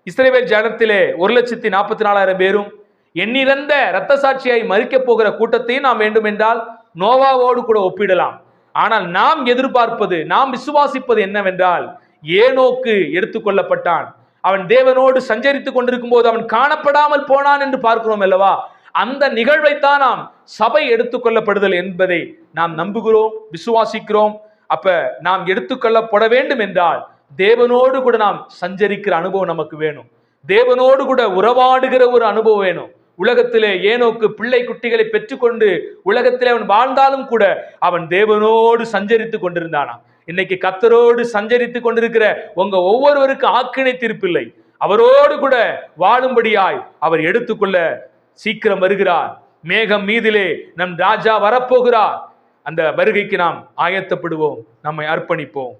இஸ்ரவேல் ஜனத்திலே 1,44,000 பேரும் எண்ணிறந்த இரத்த சாட்சியாய் மரிக்கப் போகிற கூட்டத்தையும் நாம் வேண்டும் என்றால் நோவாவோடு கூட ஒப்பிடலாம். ஆனால் நாம் எதிர்பார்ப்பது, நாம் விசுவாசிப்பது என்னவென்றால், ஏனோக்கு எடுத்துக்கொள்ளப்பட்டான். அவன் தேவனோடு சஞ்சரித்துக் கொண்டிருக்கும் போது அவன் காணப்படாமல் போனான் என்று பார்க்கிறோம் அல்லவா? அந்த நிகழ்வைத்தான் நாம் சபை எடுத்துக்கொள்ளப்படுதல் என்பதை நாம் நம்புகிறோம், விசுவாசிக்கிறோம். அப்ப நாம் எடுத்துக்கொள்ளப்பட வேண்டும் என்றால் தேவனோடு கூட நாம் சஞ்சரிக்கிற அனுபவம் நமக்கு வேணும். தேவனோடு கூட உறவாடுகிற ஒரு அனுபவம் வேணும். உலகத்திலே ஏனோக்கு பிள்ளை குட்டிகளை பெற்றுக்கொண்டு உலகத்திலே அவன் வாழ்ந்தாலும் கூட அவன் தேவனோடு சஞ்சரித்து கொண்டிருந்தானா. இன்னைக்கு கர்த்தரோடு சஞ்சரித்து கொண்டிருக்கிற உங்க ஒவ்வொருவருக்கு ஆக்கினை தீர்ப்பில்லை. அவரோடு கூட வாழும்படியாய் அவர் எடுத்துக்கொள்ள சீக்கிரம் வருகிறார். மேகம் மீதிலே நம் ராஜா வரப்போகிறார். அந்த வருகைக்கு நாம் ஆயத்தப்படுவோம், நம்மை அர்ப்பணிப்போம்.